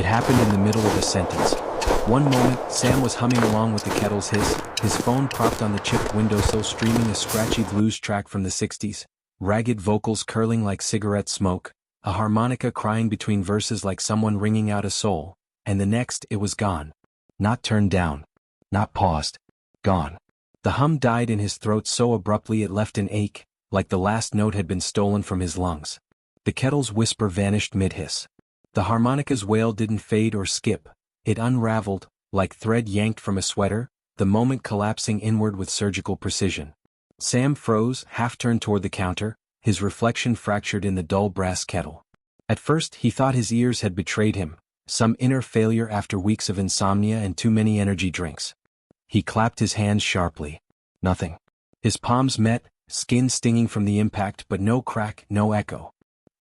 It happened in the middle of a sentence. One moment, Sam was humming along with the kettle's hiss, his phone propped on the chipped windowsill streaming a scratchy blues track from the 60s, ragged vocals curling like cigarette smoke, a harmonica crying between verses like someone wringing out a soul, and the next it was gone. Not turned down. Not paused. Gone. The hum died in his throat so abruptly it left an ache, like the last note had been stolen from his lungs. The kettle's whisper vanished mid-hiss. The harmonica's wail didn't fade or skip. It unraveled, like thread yanked from a sweater, the moment collapsing inward with surgical precision. Sam froze, half-turned toward the counter, his reflection fractured in the dull brass kettle. At first he thought his ears had betrayed him, some inner failure after weeks of insomnia and too many energy drinks. He clapped his hands sharply. Nothing. His palms met, skin stinging from the impact but no crack, no echo.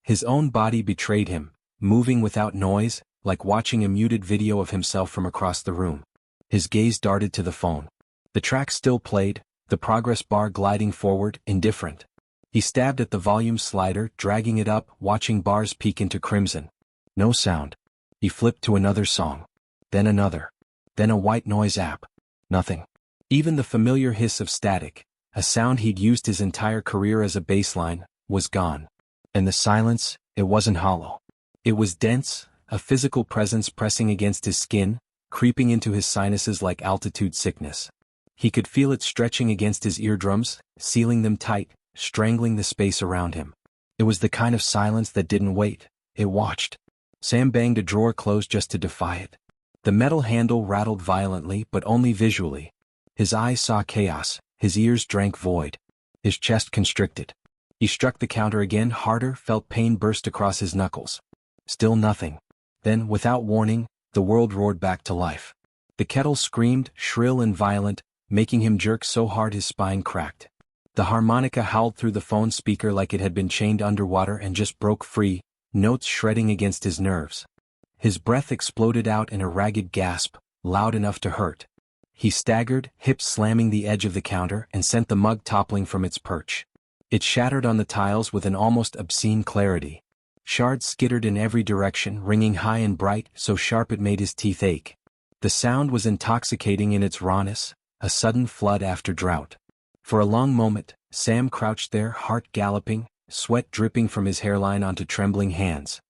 His own body betrayed him, moving without noise, like watching a muted video of himself from across the room. His gaze darted to the phone. The track still played, the progress bar gliding forward, indifferent. He stabbed at the volume slider, dragging it up, watching bars peak into crimson. No sound. He flipped to another song. Then another. Then a white noise app. Nothing. Even the familiar hiss of static, a sound he'd used his entire career as a baseline, was gone. And the silence, it wasn't hollow. It was dense, a physical presence pressing against his skin, creeping into his sinuses like altitude sickness. He could feel it stretching against his eardrums, sealing them tight, strangling the space around him. It was the kind of silence that didn't wait, it watched. Sam banged a drawer closed just to defy it. The metal handle rattled violently but only visually. His eyes saw chaos, his ears drank void. His chest constricted. He struck the counter again harder, felt pain burst across his knuckles. Still nothing. Then, without warning, the world roared back to life. The kettle screamed, shrill and violent, making him jerk so hard his spine cracked. The harmonica howled through the phone speaker like it had been chained underwater and just broke free, notes shredding against his nerves. His breath exploded out in a ragged gasp, loud enough to hurt. He staggered, hips slamming the edge of the counter, and sent the mug toppling from its perch. It shattered on the tiles with an almost obscene clarity. Shards skittered in every direction, ringing high and bright, so sharp it made his teeth ache. The sound was intoxicating in its rawness, a sudden flood after drought. For a long moment, Sam crouched there, heart galloping, sweat dripping from his hairline onto trembling hands.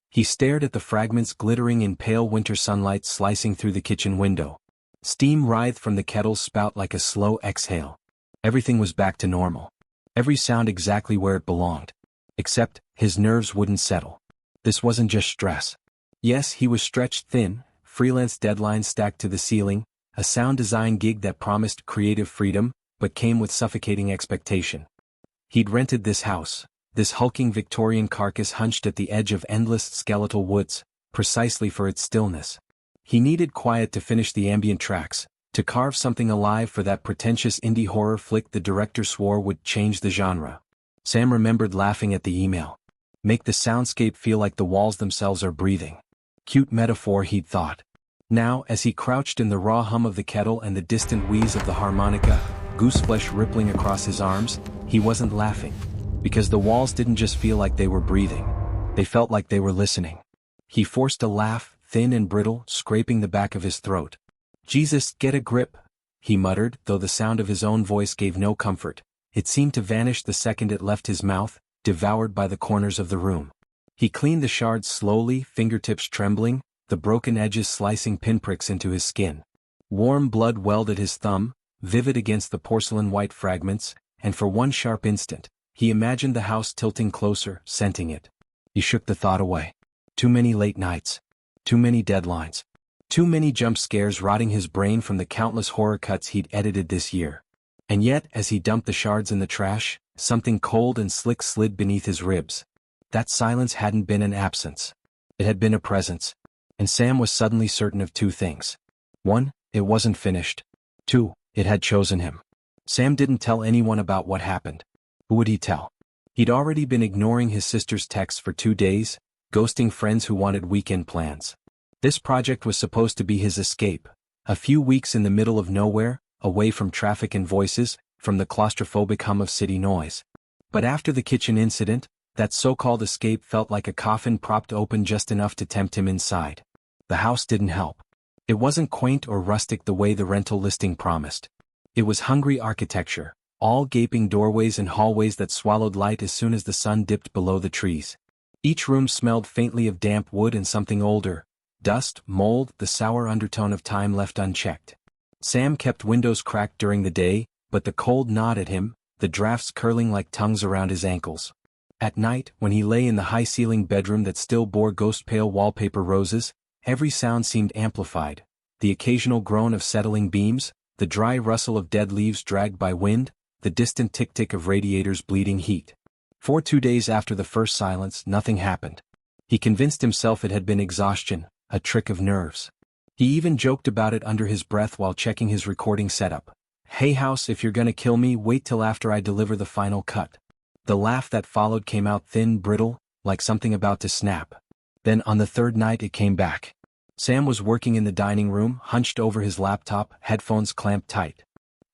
He stared at the fragments glittering in pale winter sunlight slicing through the kitchen window. Steam writhed from the kettle's spout like a slow exhale. Everything was back to normal. Every sound exactly where it belonged. Except, his nerves wouldn't settle. This wasn't just stress. Yes, he was stretched thin, freelance deadlines stacked to the ceiling, a sound design gig that promised creative freedom, but came with suffocating expectation. He'd rented this house, this hulking Victorian carcass hunched at the edge of endless skeletal woods, precisely for its stillness. He needed quiet to finish the ambient tracks, to carve something alive for that pretentious indie horror flick the director swore would change the genre. Sam remembered laughing at the email. Make the soundscape feel like the walls themselves are breathing. Cute metaphor, he'd thought. Now, as he crouched in the raw hum of the kettle and the distant wheeze of the harmonica, gooseflesh rippling across his arms, he wasn't laughing. Because the walls didn't just feel like they were breathing. They felt like they were listening. He forced a laugh, thin and brittle, scraping the back of his throat. Jesus, get a grip, he muttered, though the sound of his own voice gave no comfort. It seemed to vanish the second it left his mouth, devoured by the corners of the room. He cleaned the shards slowly, fingertips trembling, the broken edges slicing pinpricks into his skin. Warm blood welled at his thumb, vivid against the porcelain-white fragments, and for one sharp instant, he imagined the house tilting closer, scenting it. He shook the thought away. Too many late nights. Too many deadlines. Too many jump scares rotting his brain from the countless horror cuts he'd edited this year. And yet, as he dumped the shards in the trash, something cold and slick slid beneath his ribs. That silence hadn't been an absence. It had been a presence. And Sam was suddenly certain of two things. 1, it wasn't finished. 2, it had chosen him. Sam didn't tell anyone about what happened. Who would he tell? He'd already been ignoring his sister's texts for 2 days, ghosting friends who wanted weekend plans. This project was supposed to be his escape. A few weeks in the middle of nowhere, away from traffic and voices, from the claustrophobic hum of city noise. But after the kitchen incident, that so-called escape felt like a coffin propped open just enough to tempt him inside. The house didn't help. It wasn't quaint or rustic the way the rental listing promised. It was hungry architecture, all gaping doorways and hallways that swallowed light as soon as the sun dipped below the trees. Each room smelled faintly of damp wood and something older, dust, mold, the sour undertone of time left unchecked. Sam kept windows cracked during the day, but the cold gnawed at him, the drafts curling like tongues around his ankles. At night, when he lay in the high-ceilinged bedroom that still bore ghost-pale wallpaper roses, every sound seemed amplified, the occasional groan of settling beams, the dry rustle of dead leaves dragged by wind, the distant tick-tick of radiators bleeding heat. For 2 days after the first silence, nothing happened. He convinced himself it had been exhaustion, a trick of nerves. He even joked about it under his breath while checking his recording setup. "Hey house, if you're gonna kill me, wait till after I deliver the final cut." The laugh that followed came out thin, brittle, like something about to snap. Then on the third night it came back. Sam was working in the dining room, hunched over his laptop, headphones clamped tight.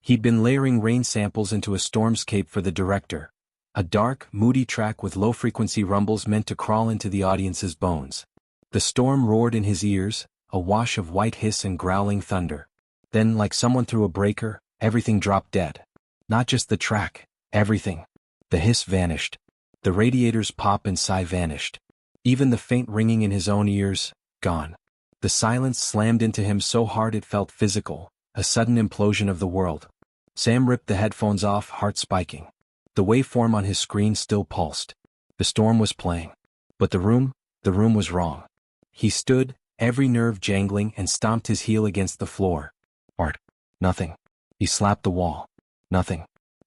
He'd been layering rain samples into a stormscape for the director. A dark, moody track with low-frequency rumbles meant to crawl into the audience's bones. The storm roared in his ears, a wash of white hiss and growling thunder. Then, like someone threw a breaker, everything dropped dead. Not just the track, everything. The hiss vanished. The radiator's pop and sigh vanished. Even the faint ringing in his own ears, gone. The silence slammed into him so hard it felt physical, a sudden implosion of the world. Sam ripped the headphones off, heart spiking. The waveform on his screen still pulsed. The storm was playing. But the room was wrong. He stood, every nerve jangling, and stomped his heel against the floor. Art. Nothing. He slapped the wall. Nothing.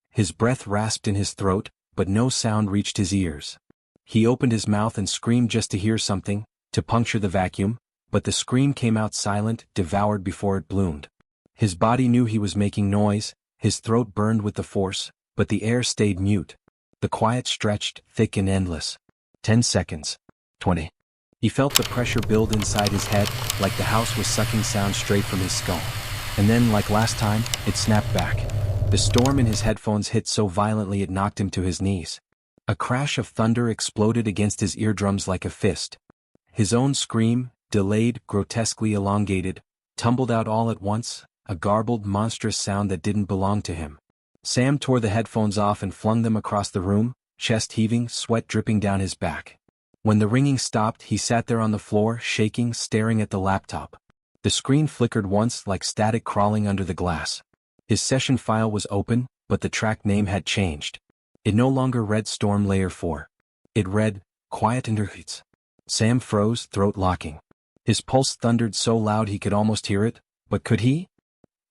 His breath rasped in his throat, but no sound reached his ears. He opened his mouth and screamed just to hear something, to puncture the vacuum, but the scream came out silent, devoured before it bloomed. His body knew he was making noise, his throat burned with the force, but the air stayed mute. The quiet stretched, thick and endless. 10 seconds. 20. He felt the pressure build inside his head, like the house was sucking sound straight from his skull. And then, like last time, it snapped back. The storm in his headphones hit so violently it knocked him to his knees. A crash of thunder exploded against his eardrums like a fist. His own scream, delayed, grotesquely elongated, tumbled out all at once, a garbled, monstrous sound that didn't belong to him. Sam tore the headphones off and flung them across the room, chest heaving, sweat dripping down his back. When the ringing stopped, he sat there on the floor, shaking, staring at the laptop. The screen flickered once like static crawling under the glass. His session file was open, but the track name had changed. It no longer read Storm Layer 4. It read, Quiet Interhits. Sam froze, throat locking. His pulse thundered so loud he could almost hear it, but could he?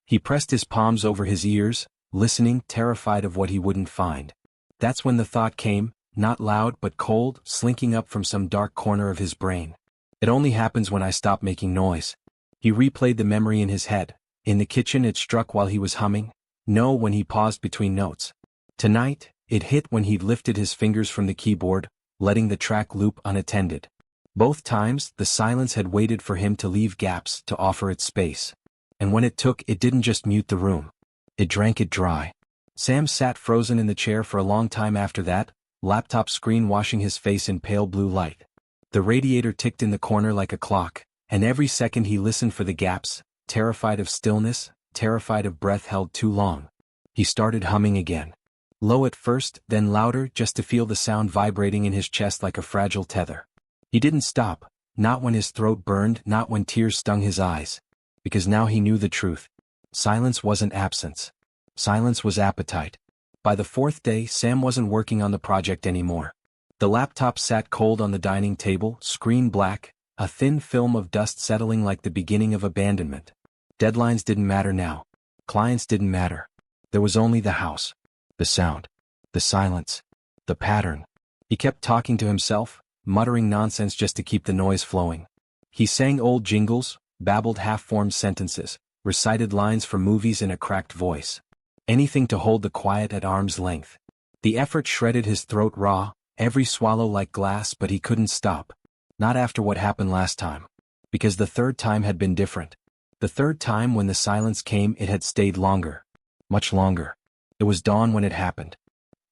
He pressed his palms over his ears, listening, terrified of what he wouldn't find. That's when the thought came, not loud but cold, slinking up from some dark corner of his brain. It only happens when I stop making noise. He replayed the memory in his head. In the kitchen it struck while he was humming. No, when he paused between notes. Tonight, it hit when he'd lifted his fingers from the keyboard, letting the track loop unattended. Both times, the silence had waited for him to leave gaps, to offer it space. And when it took, it didn't just mute the room. It drank it dry. Sam sat frozen in the chair for a long time after that, laptop screen washing his face in pale blue light. The radiator ticked in the corner like a clock, and every second he listened for the gaps, terrified of stillness, terrified of breath held too long. He started humming again. Low at first, then louder, just to feel the sound vibrating in his chest like a fragile tether. He didn't stop, not when his throat burned, not when tears stung his eyes. Because now he knew the truth. Silence wasn't absence. Silence was appetite. By the fourth day, Sam wasn't working on the project anymore. The laptop sat cold on the dining table, screen black, a thin film of dust settling like the beginning of abandonment. Deadlines didn't matter now. Clients didn't matter. There was only the house. The sound. The silence. The pattern. He kept talking to himself, muttering nonsense just to keep the noise flowing. He sang old jingles, babbled half-formed sentences, recited lines from movies in a cracked voice. Anything to hold the quiet at arm's length. The effort shredded his throat raw, every swallow like glass, but he couldn't stop. Not after what happened last time. Because the third time had been different. The third time when the silence came, it had stayed longer. Much longer. It was dawn when it happened.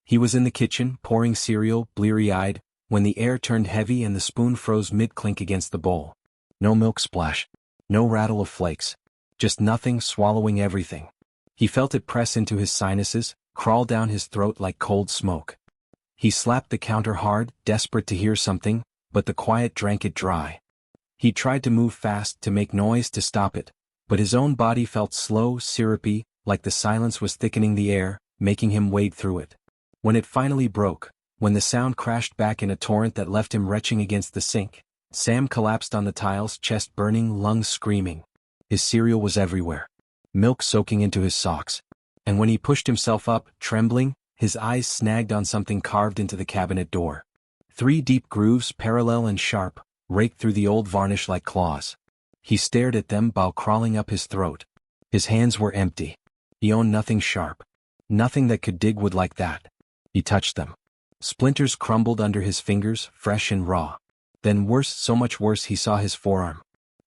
He was in the kitchen, pouring cereal, bleary-eyed, when the air turned heavy and the spoon froze mid-clink against the bowl. No milk splash. No rattle of flakes. Just nothing, swallowing everything. He felt it press into his sinuses, crawl down his throat like cold smoke. He slapped the counter hard, desperate to hear something, but the quiet drank it dry. He tried to move fast, to make noise, to stop it, but his own body felt slow, syrupy, like the silence was thickening the air, making him wade through it. When it finally broke, when the sound crashed back in a torrent that left him retching against the sink, Sam collapsed on the tiles, chest burning, lungs screaming. His cereal was everywhere. Milk soaking into his socks. And when he pushed himself up, trembling, his eyes snagged on something carved into the cabinet door. 3 deep grooves, parallel and sharp, raked through the old varnish like claws. He stared at them, bile crawling up his throat. His hands were empty. He owned nothing sharp. Nothing that could dig wood like that. He touched them. Splinters crumbled under his fingers, fresh and raw. Then worse, so much worse, he saw his forearm.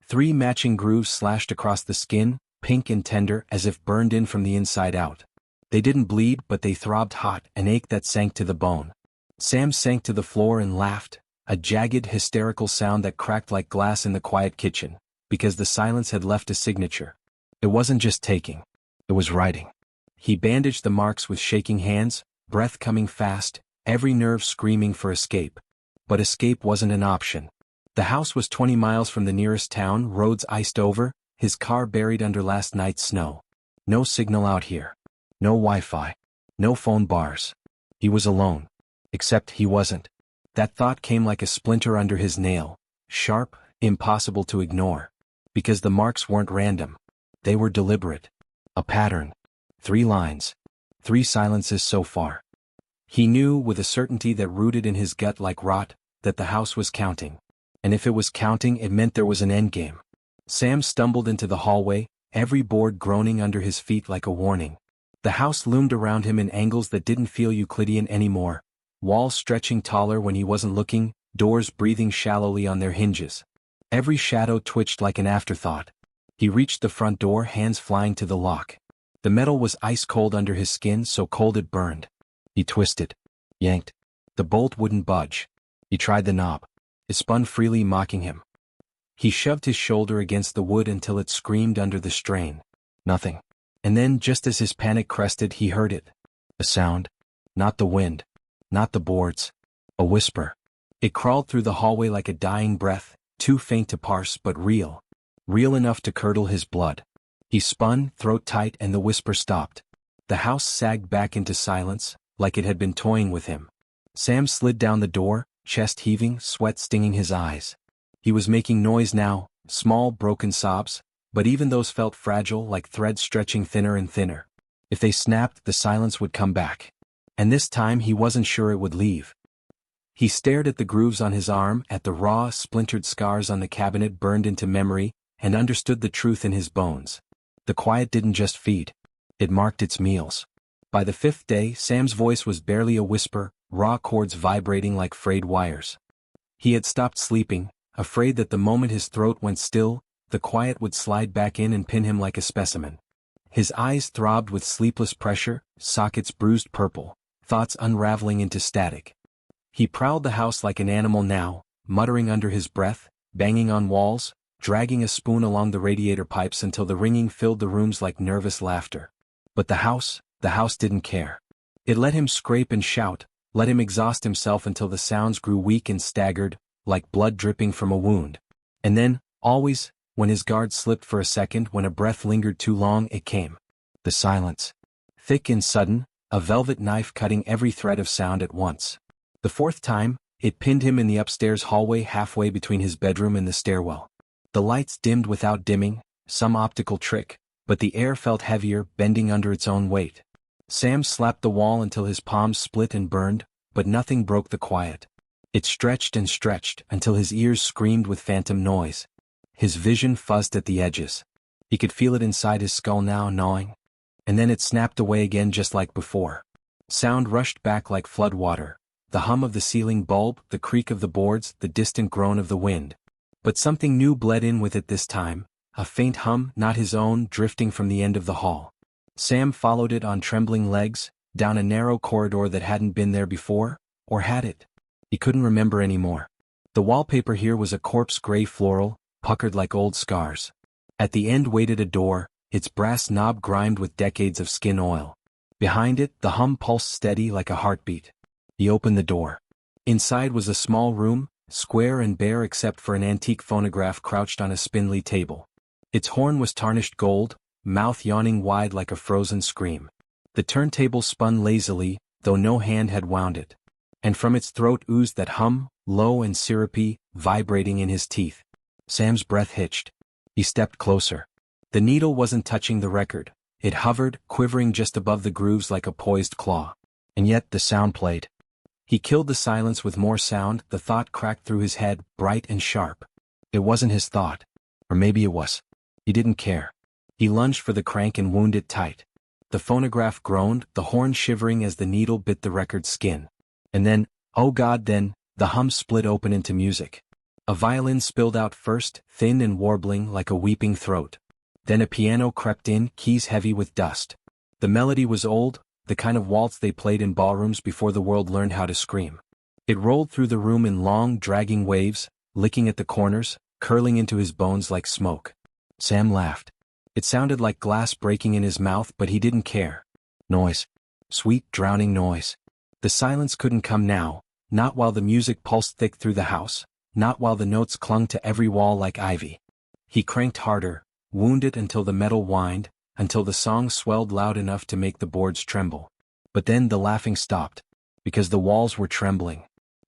3 matching grooves slashed across the skin, pink and tender, as if burned in from the inside out. They didn't bleed, but they throbbed hot, an ache that sank to the bone. Sam sank to the floor and laughed, a jagged, hysterical sound that cracked like glass in the quiet kitchen, because the silence had left a signature. It wasn't just taking. It was writing. He bandaged the marks with shaking hands, breath coming fast, every nerve screaming for escape. But escape wasn't an option. The house was 20 miles from the nearest town, roads iced over, his car buried under last night's snow. No signal out here. No Wi-Fi. No phone bars. He was alone. Except he wasn't. That thought came like a splinter under his nail, sharp, impossible to ignore. Because the marks weren't random. They were deliberate. A pattern. 3 lines. 3 silences so far. He knew, with a certainty that rooted in his gut like rot, that the house was counting. And if it was counting, it meant there was an endgame. Sam stumbled into the hallway, every board groaning under his feet like a warning. The house loomed around him in angles that didn't feel Euclidean anymore, walls stretching taller when he wasn't looking, doors breathing shallowly on their hinges. Every shadow twitched like an afterthought. He reached the front door, hands flying to the lock. The metal was ice cold under his skin, so cold it burned. He twisted. Yanked. The bolt wouldn't budge. He tried the knob. It spun freely, mocking him. He shoved his shoulder against the wood until it screamed under the strain. Nothing. And then, just as his panic crested, he heard it. A sound. Not the wind. Not the boards. A whisper. It crawled through the hallway like a dying breath, too faint to parse but real. Real enough to curdle his blood. He spun, throat tight, and the whisper stopped. The house sagged back into silence, like it had been toying with him. Sam slid down the door, chest heaving, sweat stinging his eyes. He was making noise now, small broken sobs, but even those felt fragile, like threads stretching thinner and thinner. If they snapped, the silence would come back. And this time he wasn't sure it would leave. He stared at the grooves on his arm, at the raw, splintered scars on the cabinet burned into memory, and understood the truth in his bones. The quiet didn't just feed. It marked its meals. By the 5th day, Sam's voice was barely a whisper, raw chords vibrating like frayed wires. He had stopped sleeping, afraid that the moment his throat went still, the quiet would slide back in and pin him like a specimen. His eyes throbbed with sleepless pressure, sockets bruised purple, thoughts unraveling into static. He prowled the house like an animal now, muttering under his breath, banging on walls, dragging a spoon along the radiator pipes until the ringing filled the rooms like nervous laughter. But the house didn't care. It let him scrape and shout, let him exhaust himself until the sounds grew weak and staggered, like blood dripping from a wound. And then, always, when his guard slipped for a second, when a breath lingered too long, it came. The silence. Thick and sudden, a velvet knife cutting every thread of sound at once. The 4th time, it pinned him in the upstairs hallway halfway between his bedroom and the stairwell. The lights dimmed without dimming, some optical trick, but the air felt heavier, bending under its own weight. Sam slapped the wall until his palms split and burned, but nothing broke the quiet. It stretched and stretched until his ears screamed with phantom noise. His vision fuzzed at the edges. He could feel it inside his skull now, gnawing. And then it snapped away again just like before. Sound rushed back like flood water. The hum of the ceiling bulb, the creak of the boards, the distant groan of the wind. But something new bled in with it this time, a faint hum, not his own, drifting from the end of the hall. Sam followed it on trembling legs, down a narrow corridor that hadn't been there before, or had it? He couldn't remember anymore. The wallpaper here was a corpse gray floral, puckered like old scars. At the end waited a door, its brass knob grimed with decades of skin oil. Behind it, the hum pulsed steady like a heartbeat. He opened the door. Inside was a small room, square and bare except for an antique phonograph crouched on a spindly table. Its horn was tarnished gold, mouth yawning wide like a frozen scream. The turntable spun lazily, though no hand had wound it. And from its throat oozed that hum, low and syrupy, vibrating in his teeth. Sam's breath hitched. He stepped closer. The needle wasn't touching the record. It hovered, quivering just above the grooves like a poised claw. And yet the sound played. He killed the silence with more sound. The thought cracked through his head, bright and sharp. It wasn't his thought. Or maybe it was. He didn't care. He lunged for the crank and wound it tight. The phonograph groaned, the horn shivering as the needle bit the record's skin. And then, oh God, then, the hum split open into music. A violin spilled out first, thin and warbling like a weeping throat. Then a piano crept in, keys heavy with dust. The melody was old, the kind of waltz they played in ballrooms before the world learned how to scream. It rolled through the room in long, dragging waves, licking at the corners, curling into his bones like smoke. Sam laughed. It sounded like glass breaking in his mouth, but he didn't care. Noise. Sweet, drowning noise. The silence couldn't come now, not while the music pulsed thick through the house, not while the notes clung to every wall like ivy. He cranked harder, wounded until the metal whined, until the song swelled loud enough to make the boards tremble. But then the laughing stopped, because the walls were trembling.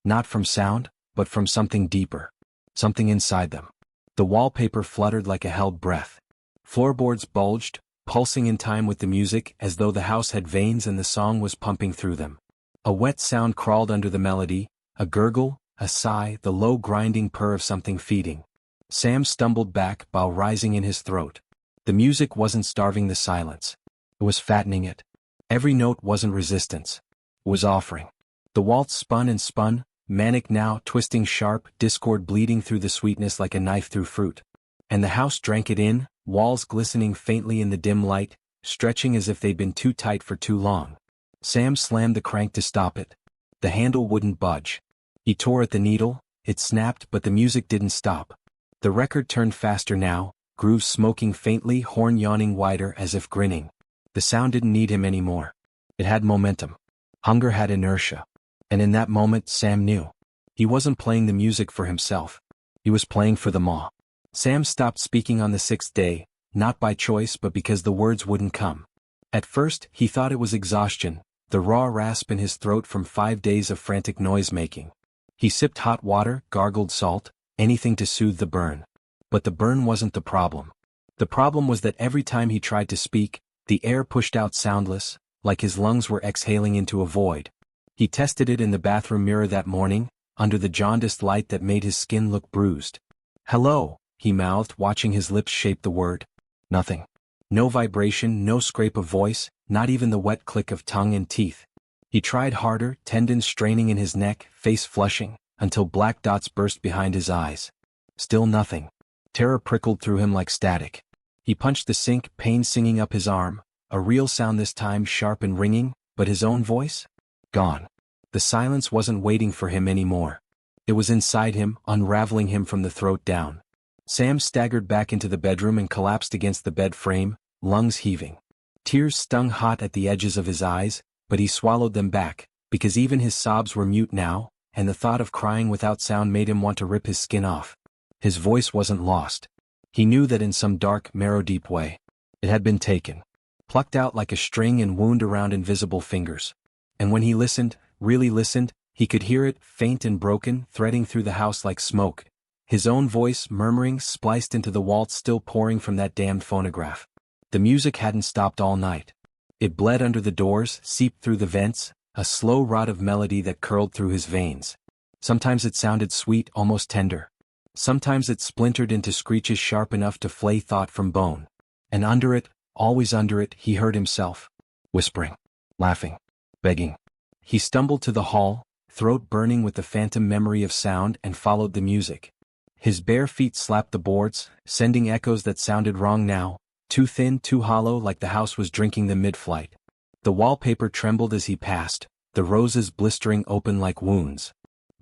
Not from sound, but from something deeper. Something inside them. The wallpaper fluttered like a held breath. Floorboards bulged, pulsing in time with the music as though the house had veins and the song was pumping through them. A wet sound crawled under the melody, a gurgle, a sigh, the low grinding purr of something feeding. Sam stumbled back, bile rising in his throat. The music wasn't starving the silence. It was fattening it. Every note wasn't resistance. It was offering. The waltz spun and spun, manic now, twisting sharp, discord bleeding through the sweetness like a knife through fruit. And the house drank it in, walls glistening faintly in the dim light, stretching as if they'd been too tight for too long. Sam slammed the crank to stop it. The handle wouldn't budge. He tore at the needle, it snapped, but the music didn't stop. The record turned faster now, grooves smoking faintly, horn yawning wider as if grinning. The sound didn't need him anymore. It had momentum. Hunger had inertia. And in that moment Sam knew. He wasn't playing the music for himself. He was playing for them all. Sam stopped speaking on the sixth day, not by choice but because the words wouldn't come. At first, he thought it was exhaustion, the raw rasp in his throat from 5 days of frantic noise-making. He sipped hot water, gargled salt, anything to soothe the burn. But the burn wasn't the problem. The problem was that every time he tried to speak, the air pushed out soundless, like his lungs were exhaling into a void. He tested it in the bathroom mirror that morning, under the jaundiced light that made his skin look bruised. "Hello," he mouthed, watching his lips shape the word. Nothing. No vibration, no scrape of voice, not even the wet click of tongue and teeth. He tried harder, tendons straining in his neck, face flushing, until black dots burst behind his eyes. Still nothing. Terror prickled through him like static. He punched the sink, pain singing up his arm, a real sound this time, sharp and ringing, but his own voice? Gone. The silence wasn't waiting for him anymore. It was inside him, unraveling him from the throat down. Sam staggered back into the bedroom and collapsed against the bed frame, lungs heaving. Tears stung hot at the edges of his eyes, but he swallowed them back, because even his sobs were mute now, and the thought of crying without sound made him want to rip his skin off. His voice wasn't lost. He knew that in some dark, marrow-deep way. It had been taken. Plucked out like a string and wound around invisible fingers. And when he listened, really listened, he could hear it, faint and broken, threading through the house like smoke. His own voice, murmuring, spliced into the waltz still pouring from that damned phonograph. The music hadn't stopped all night. It bled under the doors, seeped through the vents, a slow rot of melody that curled through his veins. Sometimes it sounded sweet, almost tender. Sometimes it splintered into screeches sharp enough to flay thought from bone. And under it, always under it, he heard himself. Whispering. Laughing. Begging. He stumbled to the hall, throat burning with the phantom memory of sound, and followed the music. His bare feet slapped the boards, sending echoes that sounded wrong now, too thin, too hollow, like the house was drinking them mid-flight. The wallpaper trembled as he passed, the roses blistering open like wounds.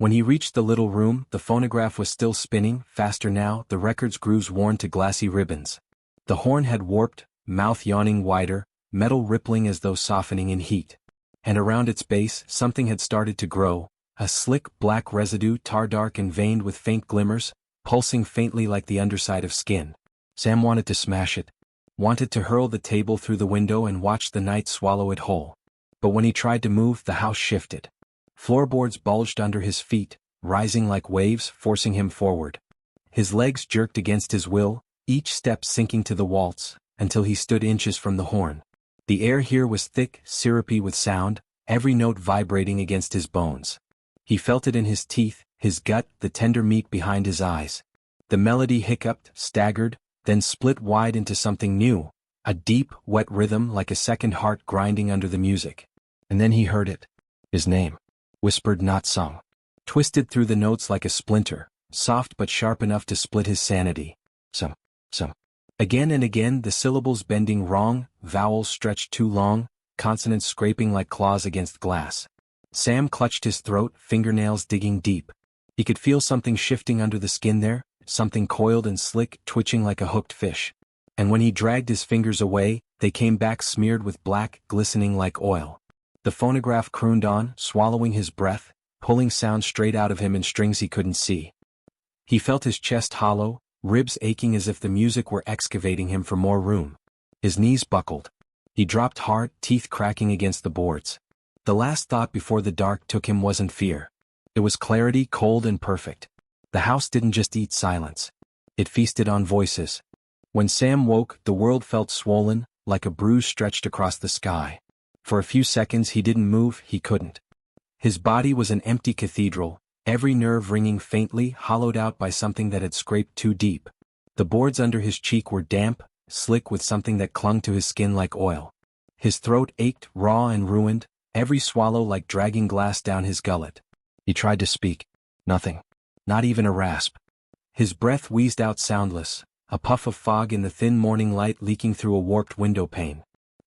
When he reached the little room, the phonograph was still spinning, faster now, the record's grooves worn to glassy ribbons. The horn had warped, mouth yawning wider, metal rippling as though softening in heat. And around its base, something had started to grow, a slick, black residue, tar-dark and veined with faint glimmers, pulsing faintly like the underside of skin. Sam wanted to smash it. Wanted to hurl the table through the window and watch the night swallow it whole. But when he tried to move, the house shifted. Floorboards bulged under his feet, rising like waves, forcing him forward. His legs jerked against his will, each step sinking to the waltz, until he stood inches from the horn. The air here was thick, syrupy with sound, every note vibrating against his bones. He felt it in his teeth, his gut, the tender meat behind his eyes. The melody hiccuped, staggered, then split wide into something new, a deep, wet rhythm like a second heart grinding under the music. And then he heard it. His name. Whispered, not sung. Twisted through the notes like a splinter, soft but sharp enough to split his sanity. Some. Again and again the syllables bending wrong, vowels stretched too long, consonants scraping like claws against glass. Sam clutched his throat, fingernails digging deep. He could feel something shifting under the skin there, something coiled and slick, twitching like a hooked fish. And when he dragged his fingers away, they came back smeared with black, glistening like oil. The phonograph crooned on, swallowing his breath, pulling sound straight out of him in strings he couldn't see. He felt his chest hollow, ribs aching as if the music were excavating him for more room. His knees buckled. He dropped hard, teeth cracking against the boards. The last thought before the dark took him wasn't fear. It was clarity, cold and perfect. The house didn't just eat silence. It feasted on voices. When Sam woke, the world felt swollen, like a bruise stretched across the sky. For a few seconds he didn't move, he couldn't. His body was an empty cathedral, every nerve ringing faintly, hollowed out by something that had scraped too deep. The boards under his cheek were damp, slick with something that clung to his skin like oil. His throat ached, raw and ruined, every swallow like dragging glass down his gullet. He tried to speak. Nothing. Not even a rasp. His breath wheezed out soundless, a puff of fog in the thin morning light leaking through a warped window pane.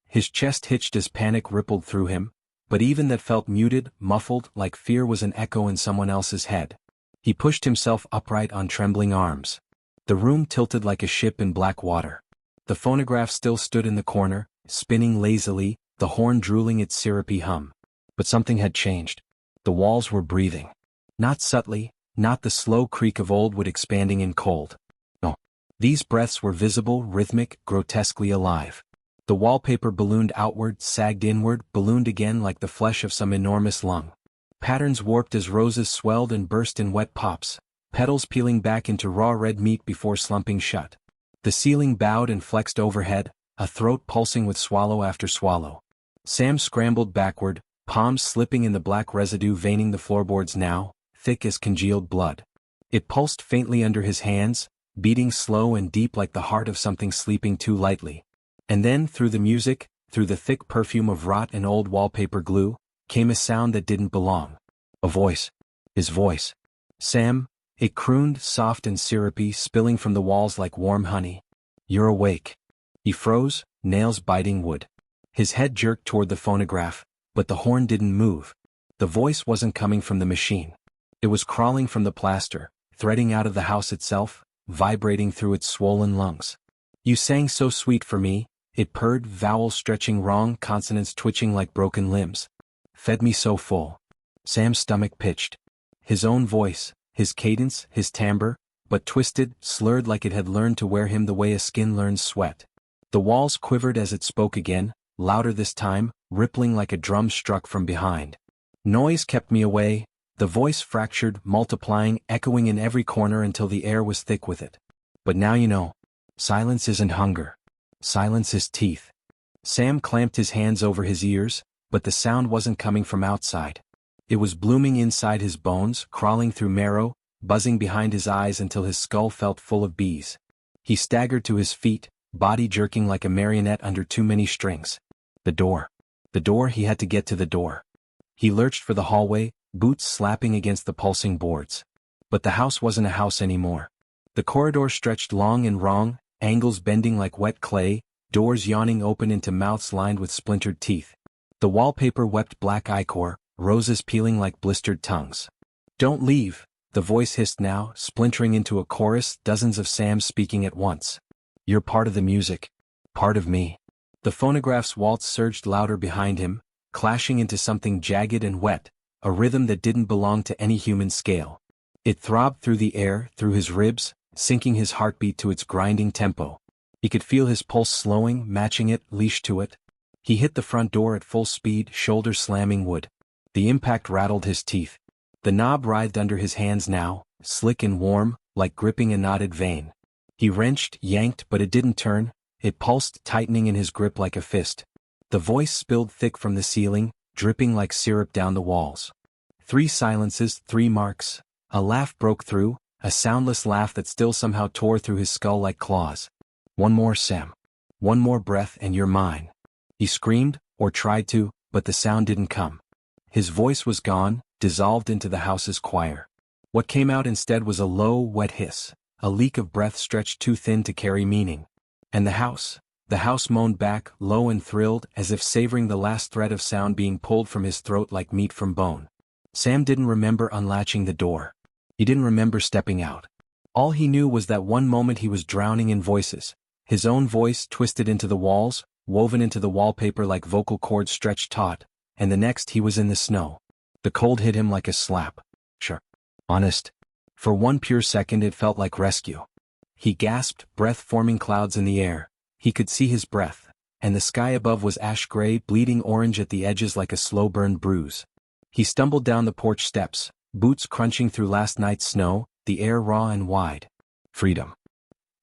His chest hitched as panic rippled through him, but even that felt muted, muffled, like fear was an echo in someone else's head. He pushed himself upright on trembling arms. The room tilted like a ship in black water. The phonograph still stood in the corner, spinning lazily, the horn drooling its syrupy hum. But something had changed. The walls were breathing. Not subtly, not the slow creak of old wood expanding in cold. No. These breaths were visible, rhythmic, grotesquely alive. The wallpaper ballooned outward, sagged inward, ballooned again like the flesh of some enormous lung. Patterns warped as roses swelled and burst in wet pops, petals peeling back into raw red meat before slumping shut. The ceiling bowed and flexed overhead, a throat pulsing with swallow after swallow. Sam scrambled backward, palms slipping in the black residue veining the floorboards now, thick as congealed blood. It pulsed faintly under his hands, beating slow and deep like the heart of something sleeping too lightly. And then, through the music, through the thick perfume of rot and old wallpaper glue, came a sound that didn't belong. A voice. His voice. Sam. It crooned, soft and syrupy, spilling from the walls like warm honey. You're awake. He froze, nails biting wood. His head jerked toward the phonograph, but the horn didn't move. The voice wasn't coming from the machine. It was crawling from the plaster, threading out of the house itself, vibrating through its swollen lungs. You sang so sweet for me. It purred, vowels stretching wrong, consonants twitching like broken limbs. Fed me so full. Sam's stomach pitched. His own voice, his cadence, his timbre, but twisted, slurred like it had learned to wear him the way a skin learns sweat. The walls quivered as it spoke again, louder this time, rippling like a drum struck from behind. Noise kept me away, the voice fractured, multiplying, echoing in every corner until the air was thick with it. But now you know. Silence isn't hunger. Silence is teeth. Sam clamped his hands over his ears, but the sound wasn't coming from outside. It was blooming inside his bones, crawling through marrow, buzzing behind his eyes until his skull felt full of bees. He staggered to his feet, body jerking like a marionette under too many strings. The door. The door, he had to get to the door. He lurched for the hallway, boots slapping against the pulsing boards. But the house wasn't a house anymore. The corridor stretched long and wrong, angles bending like wet clay, doors yawning open into mouths lined with splintered teeth. The wallpaper wept black ichor, roses peeling like blistered tongues. Don't leave, the voice hissed now, splintering into a chorus, dozens of Sams speaking at once. You're part of the music. Part of me. The phonograph's waltz surged louder behind him, clashing into something jagged and wet, a rhythm that didn't belong to any human scale. It throbbed through the air, through his ribs, syncing his heartbeat to its grinding tempo. He could feel his pulse slowing, matching it, leashed to it. He hit the front door at full speed, shoulder slamming wood. The impact rattled his teeth. The knob writhed under his hands now, slick and warm, like gripping a knotted vein. He wrenched, yanked, but it didn't turn. It pulsed, tightening in his grip like a fist. The voice spilled thick from the ceiling, dripping like syrup down the walls. 3 silences, 3 marks. A laugh broke through, a soundless laugh that still somehow tore through his skull like claws. One more, Sam. One more breath and you're mine. He screamed, or tried to, but the sound didn't come. His voice was gone, dissolved into the house's choir. What came out instead was a low, wet hiss, a leak of breath stretched too thin to carry meaning. And the house moaned back, low and thrilled, as if savoring the last thread of sound being pulled from his throat like meat from bone. Sam didn't remember unlatching the door. He didn't remember stepping out. All he knew was that one moment he was drowning in voices, his own voice twisted into the walls, woven into the wallpaper like vocal cords stretched taut, and the next he was in the snow. The cold hit him like a slap. Sure. Honest. For one pure second it felt like rescue. He gasped, breath forming clouds in the air. He could see his breath, and the sky above was ash-gray, bleeding orange at the edges like a slow-burned bruise. He stumbled down the porch steps, boots crunching through last night's snow, the air raw and wide. Freedom.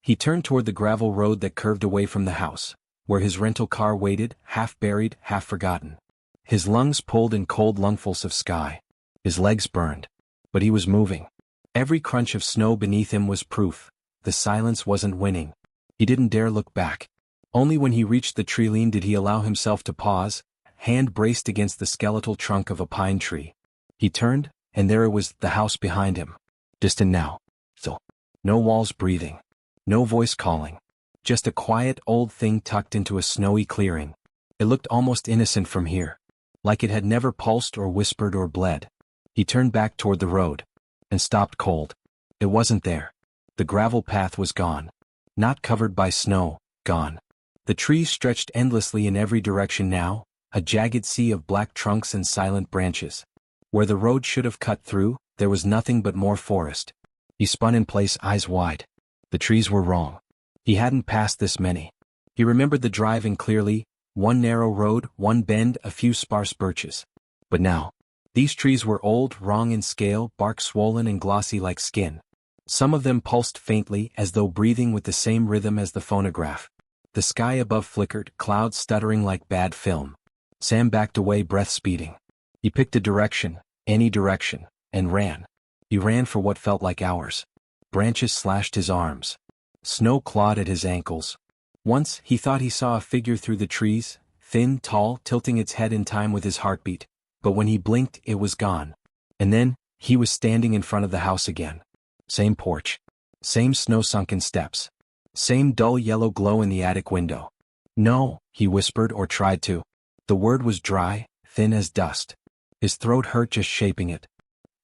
He turned toward the gravel road that curved away from the house, where his rental car waited, half buried, half forgotten. His lungs pulled in cold lungfuls of sky. His legs burned. But he was moving. Every crunch of snow beneath him was proof. The silence wasn't winning. He didn't dare look back. Only when he reached the tree line did he allow himself to pause, hand braced against the skeletal trunk of a pine tree. He turned, and there it was, the house behind him. Distant now. Still. No walls breathing. No voice calling. Just a quiet old thing tucked into a snowy clearing. It looked almost innocent from here. Like it had never pulsed or whispered or bled. He turned back toward the road. And stopped cold. It wasn't there. The gravel path was gone. Not covered by snow, gone. The trees stretched endlessly in every direction now, a jagged sea of black trunks and silent branches. Where the road should have cut through, there was nothing but more forest. He spun in place, eyes wide. The trees were wrong. He hadn't passed this many. He remembered the driving clearly, one narrow road, one bend, a few sparse birches. But now, these trees were old, wrong in scale, bark swollen and glossy like skin. Some of them pulsed faintly, as though breathing with the same rhythm as the phonograph. The sky above flickered, clouds stuttering like bad film. Sam backed away, breath speeding. He picked a direction, any direction, and ran. He ran for what felt like hours. Branches slashed his arms. Snow clawed at his ankles. Once, he thought he saw a figure through the trees, thin, tall, tilting its head in time with his heartbeat. But when he blinked, it was gone. And then, he was standing in front of the house again. Same porch. Same snow-sunken steps. Same dull yellow glow in the attic window. No, he whispered or tried to. The word was dry, thin as dust. His throat hurt just shaping it.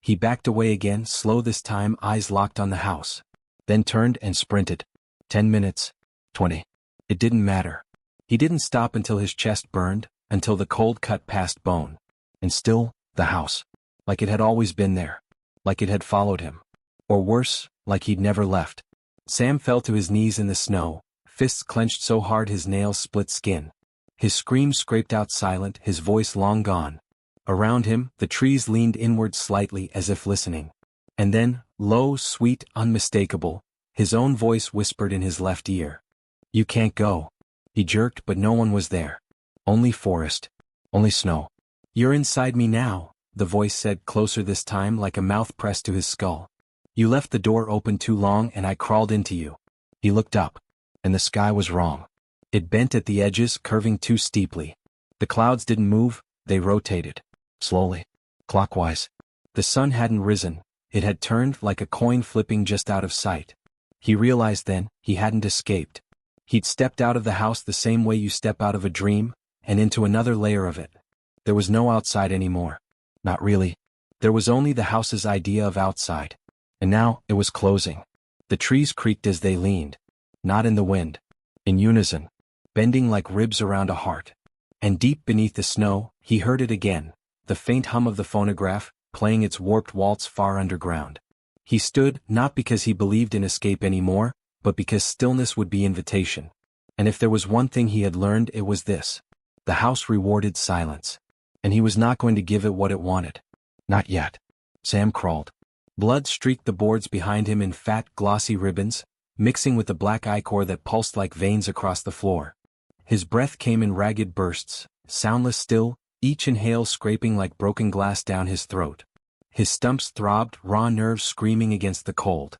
He backed away again, slow this time, eyes locked on the house. Then turned and sprinted. 10 minutes. 20. It didn't matter. He didn't stop until his chest burned, until the cold cut past bone. And still, the house. Like it had always been there. Like it had followed him. Or worse, like he'd never left. Sam fell to his knees in the snow, fists clenched so hard his nails split skin. His scream scraped out silent, his voice long gone. Around him, the trees leaned inward slightly as if listening. And then, low, sweet, unmistakable, his own voice whispered in his left ear. You can't go. He jerked, but no one was there. Only forest. Only snow. You're inside me now, the voice said, closer this time, like a mouth pressed to his skull. You left the door open too long and I crawled into you. He looked up. And the sky was wrong. It bent at the edges, curving too steeply. The clouds didn't move, they rotated. Slowly. Clockwise. The sun hadn't risen. It had turned like a coin flipping just out of sight. He realized then, he hadn't escaped. He'd stepped out of the house the same way you step out of a dream, and into another layer of it. There was no outside anymore. Not really. There was only the house's idea of outside. And now, it was closing. The trees creaked as they leaned. Not in the wind. In unison. Bending like ribs around a heart. And deep beneath the snow, he heard it again, the faint hum of the phonograph, playing its warped waltz far underground. He stood, not because he believed in escape anymore, but because stillness would be invitation. And if there was one thing he had learned, it was this. The house rewarded silence. And he was not going to give it what it wanted. Not yet. Sam crawled. Blood streaked the boards behind him in fat, glossy ribbons, mixing with the black ichor that pulsed like veins across the floor. His breath came in ragged bursts, soundless still, each inhale scraping like broken glass down his throat. His stumps throbbed, raw nerves screaming against the cold.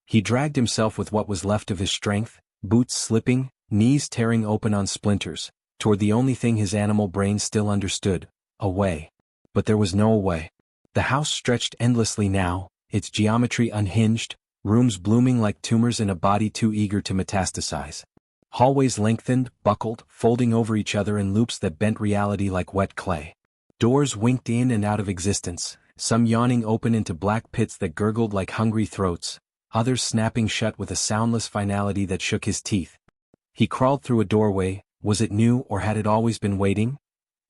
He dragged himself with what was left of his strength, boots slipping, knees tearing open on splinters, toward the only thing his animal brain still understood, a way. But there was no way. The house stretched endlessly now, its geometry unhinged, rooms blooming like tumors in a body too eager to metastasize. Hallways lengthened, buckled, folding over each other in loops that bent reality like wet clay. Doors winked in and out of existence, some yawning open into black pits that gurgled like hungry throats, others snapping shut with a soundless finality that shook his teeth. He crawled through a doorway, was it new or had it always been waiting?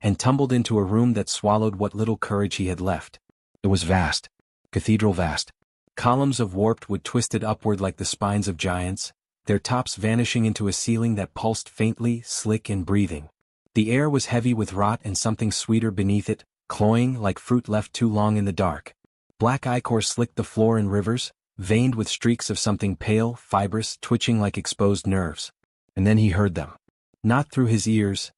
And tumbled into a room that swallowed what little courage he had left. It was vast. Cathedral vast. Columns of warped wood twisted upward like the spines of giants, their tops vanishing into a ceiling that pulsed faintly, slick and breathing. The air was heavy with rot and something sweeter beneath it, cloying like fruit left too long in the dark. Black ichor slicked the floor in rivers, veined with streaks of something pale, fibrous, twitching like exposed nerves. And then he heard them. Not through his ears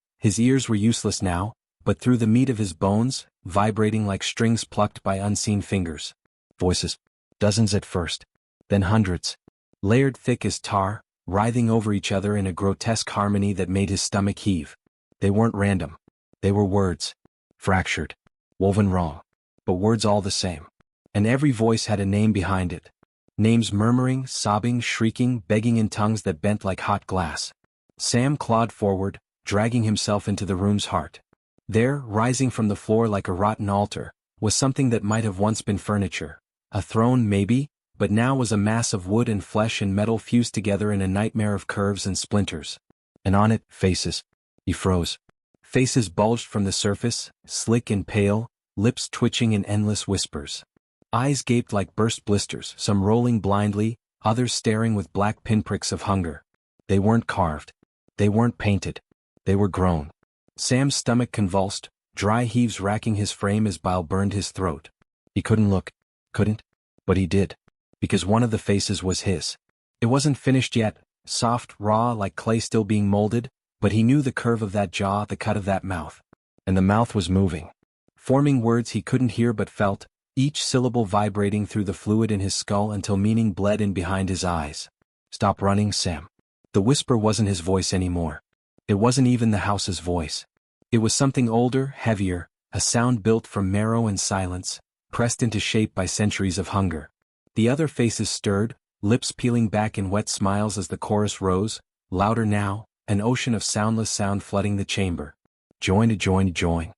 were useless now, but through the meat of his bones, vibrating like strings plucked by unseen fingers. Voices. Dozens at first. Then hundreds. Layered thick as tar, writhing over each other in a grotesque harmony that made his stomach heave. They weren't random. They were words. Fractured. Woven wrong. But words all the same. And every voice had a name behind it. Names murmuring, sobbing, shrieking, begging in tongues that bent like hot glass. Sam clawed forward, dragging himself into the room's heart. There, rising from the floor like a rotten altar, was something that might have once been furniture. A throne maybe, but now was a mass of wood and flesh and metal fused together in a nightmare of curves and splinters. And on it, faces. He froze. Faces bulged from the surface, slick and pale, lips twitching in endless whispers. Eyes gaped like burst blisters, some rolling blindly, others staring with black pinpricks of hunger. They weren't carved. They weren't painted. They were grown. Sam's stomach convulsed, dry heaves racking his frame as bile burned his throat. He couldn't look. Couldn't. But he did. Because one of the faces was his. It wasn't finished yet, soft, raw like clay still being molded, but he knew the curve of that jaw, the cut of that mouth. And the mouth was moving. Forming words he couldn't hear but felt, each syllable vibrating through the fluid in his skull until meaning bled in behind his eyes. Stop running, Sam. The whisper wasn't his voice anymore. It wasn't even the house's voice. It was something older, heavier, a sound built from marrow and silence, pressed into shape by centuries of hunger. The other faces stirred, lips peeling back in wet smiles as the chorus rose, louder now, an ocean of soundless sound flooding the chamber. Join, join, join.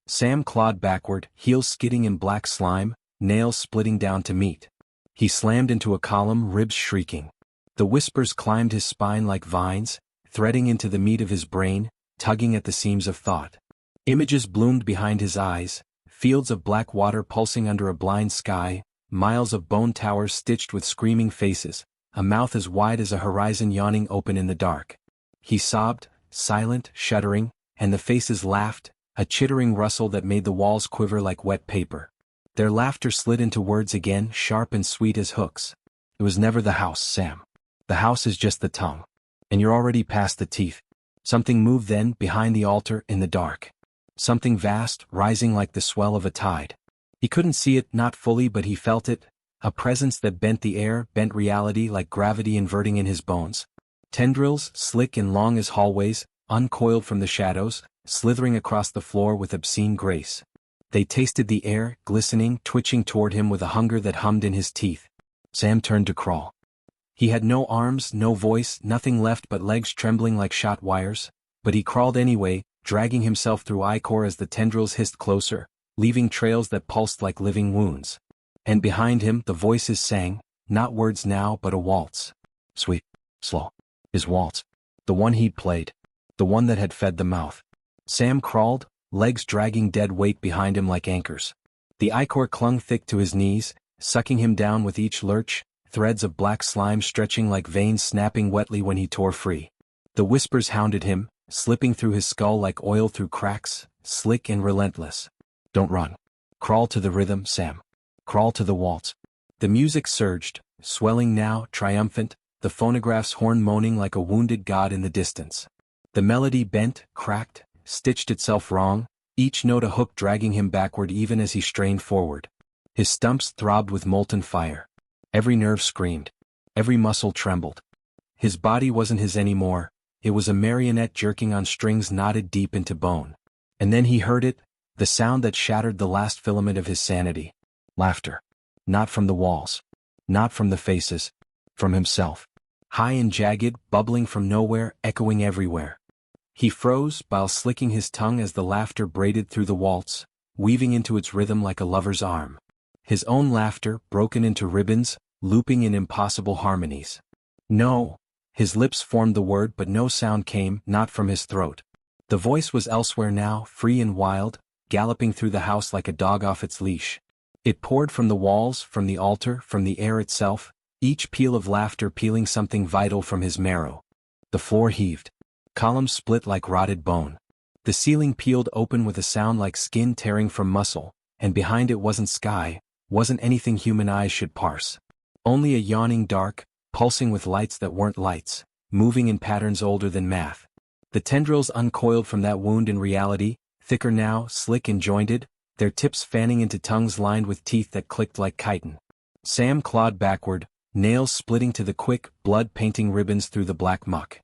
Sam clawed backward, heels skidding in black slime, nails splitting down to meet. He slammed into a column, ribs shrieking. The whispers climbed his spine like vines, threading into the meat of his brain, tugging at the seams of thought. Images bloomed behind his eyes, fields of black water pulsing under a blind sky, miles of bone towers stitched with screaming faces, a mouth as wide as a horizon yawning open in the dark. He sobbed, silent, shuddering, and the faces laughed, a chittering rustle that made the walls quiver like wet paper. Their laughter slid into words again, sharp and sweet as hooks. It was never the house, Sam. The house is just the tongue. And you're already past the teeth. Something moved then, behind the altar, in the dark. Something vast, rising like the swell of a tide. He couldn't see it, not fully, but he felt it, a presence that bent the air, bent reality like gravity inverting in his bones. Tendrils, slick and long as hallways, uncoiled from the shadows, slithering across the floor with obscene grace. They tasted the air, glistening, twitching toward him with a hunger that hummed in his teeth. Sam turned to crawl. He had no arms, no voice, nothing left but legs trembling like shot wires, but he crawled anyway, dragging himself through ichor as the tendrils hissed closer, leaving trails that pulsed like living wounds. And behind him the voices sang, not words now but a waltz. Sweet, slow. His waltz. The one he'd played. The one that had fed the mouth. Sam crawled, legs dragging dead weight behind him like anchors. The ichor clung thick to his knees, sucking him down with each lurch, threads of black slime stretching like veins snapping wetly when he tore free. The whispers hounded him, slipping through his skull like oil through cracks, slick and relentless. Don't run. Crawl to the rhythm, Sam. Crawl to the waltz. The music surged, swelling now, triumphant, the phonograph's horn moaning like a wounded god in the distance. The melody bent, cracked, stitched itself wrong, each note a hook dragging him backward even as he strained forward. His stumps throbbed with molten fire. Every nerve screamed. Every muscle trembled. His body wasn't his anymore, it was a marionette jerking on strings knotted deep into bone. And then he heard it, the sound that shattered the last filament of his sanity. Laughter. Not from the walls. Not from the faces. From himself. High and jagged, bubbling from nowhere, echoing everywhere. He froze, while slicking his tongue as the laughter braided through the waltz, weaving into its rhythm like a lover's arm. His own laughter, broken into ribbons, looping in impossible harmonies. No. His lips formed the word but no sound came, not from his throat. The voice was elsewhere now, free and wild, galloping through the house like a dog off its leash. It poured from the walls, from the altar, from the air itself, each peal of laughter peeling something vital from his marrow. The floor heaved. Columns split like rotted bone. The ceiling peeled open with a sound like skin tearing from muscle, and behind it wasn't sky, wasn't anything human eyes should parse. Only a yawning dark, pulsing with lights that weren't lights, moving in patterns older than math. The tendrils uncoiled from that wound in reality, thicker now, slick and jointed, their tips fanning into tongues lined with teeth that clicked like chitin. Sam clawed backward, nails splitting to the quick, blood-painting ribbons through the black muck.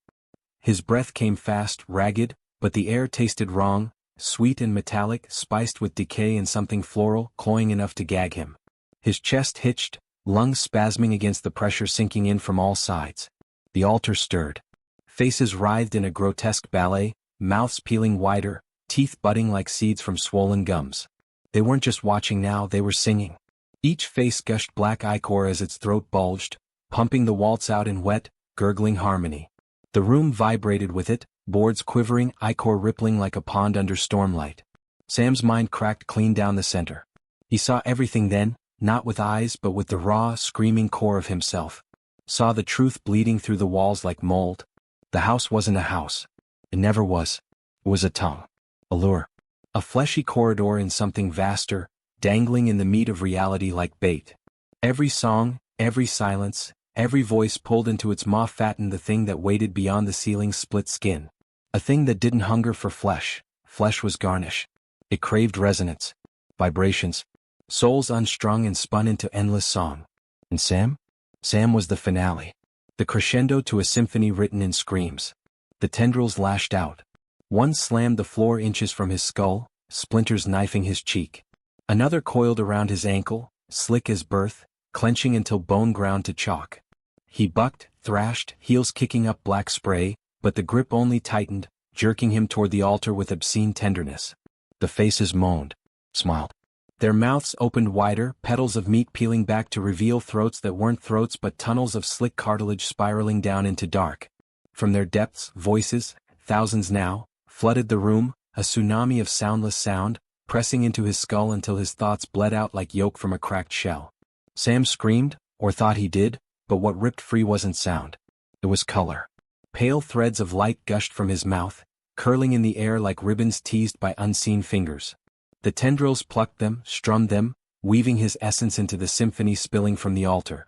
His breath came fast, ragged, but the air tasted wrong, sweet and metallic, spiced with decay and something floral, cloying enough to gag him. His chest hitched, lungs spasming against the pressure sinking in from all sides. The altar stirred. Faces writhed in a grotesque ballet, mouths peeling wider, teeth budding like seeds from swollen gums. They weren't just watching now, they were singing. Each face gushed black ichor as its throat bulged, pumping the waltz out in wet, gurgling harmony. The room vibrated with it, boards quivering, ichor rippling like a pond under stormlight. Sam's mind cracked clean down the center. He saw everything then, not with eyes but with the raw, screaming core of himself. Saw the truth bleeding through the walls like mold. The house wasn't a house. It never was. It was a tongue. A lure. A fleshy corridor in something vaster, dangling in the meat of reality like bait. Every song, every silence, every voice pulled into its maw fattened the thing that waited beyond the ceiling's split skin. A thing that didn't hunger for flesh. Flesh was garnish. It craved resonance. Vibrations. Souls unstrung and spun into endless song. And Sam? Sam was the finale. The crescendo to a symphony written in screams. The tendrils lashed out. One slammed the floor inches from his skull, splinters knifing his cheek. Another coiled around his ankle, slick as birth, clenching until bone ground to chalk. He bucked, thrashed, heels kicking up black spray, but the grip only tightened, jerking him toward the altar with obscene tenderness. The faces moaned, smiled. Their mouths opened wider, petals of meat peeling back to reveal throats that weren't throats but tunnels of slick cartilage spiraling down into dark. From their depths, voices, thousands now, flooded the room, a tsunami of soundless sound, pressing into his skull until his thoughts bled out like yolk from a cracked shell. Sam screamed, or thought he did, but what ripped free wasn't sound. It was color. Pale threads of light gushed from his mouth, curling in the air like ribbons teased by unseen fingers. The tendrils plucked them, strummed them, weaving his essence into the symphony spilling from the altar.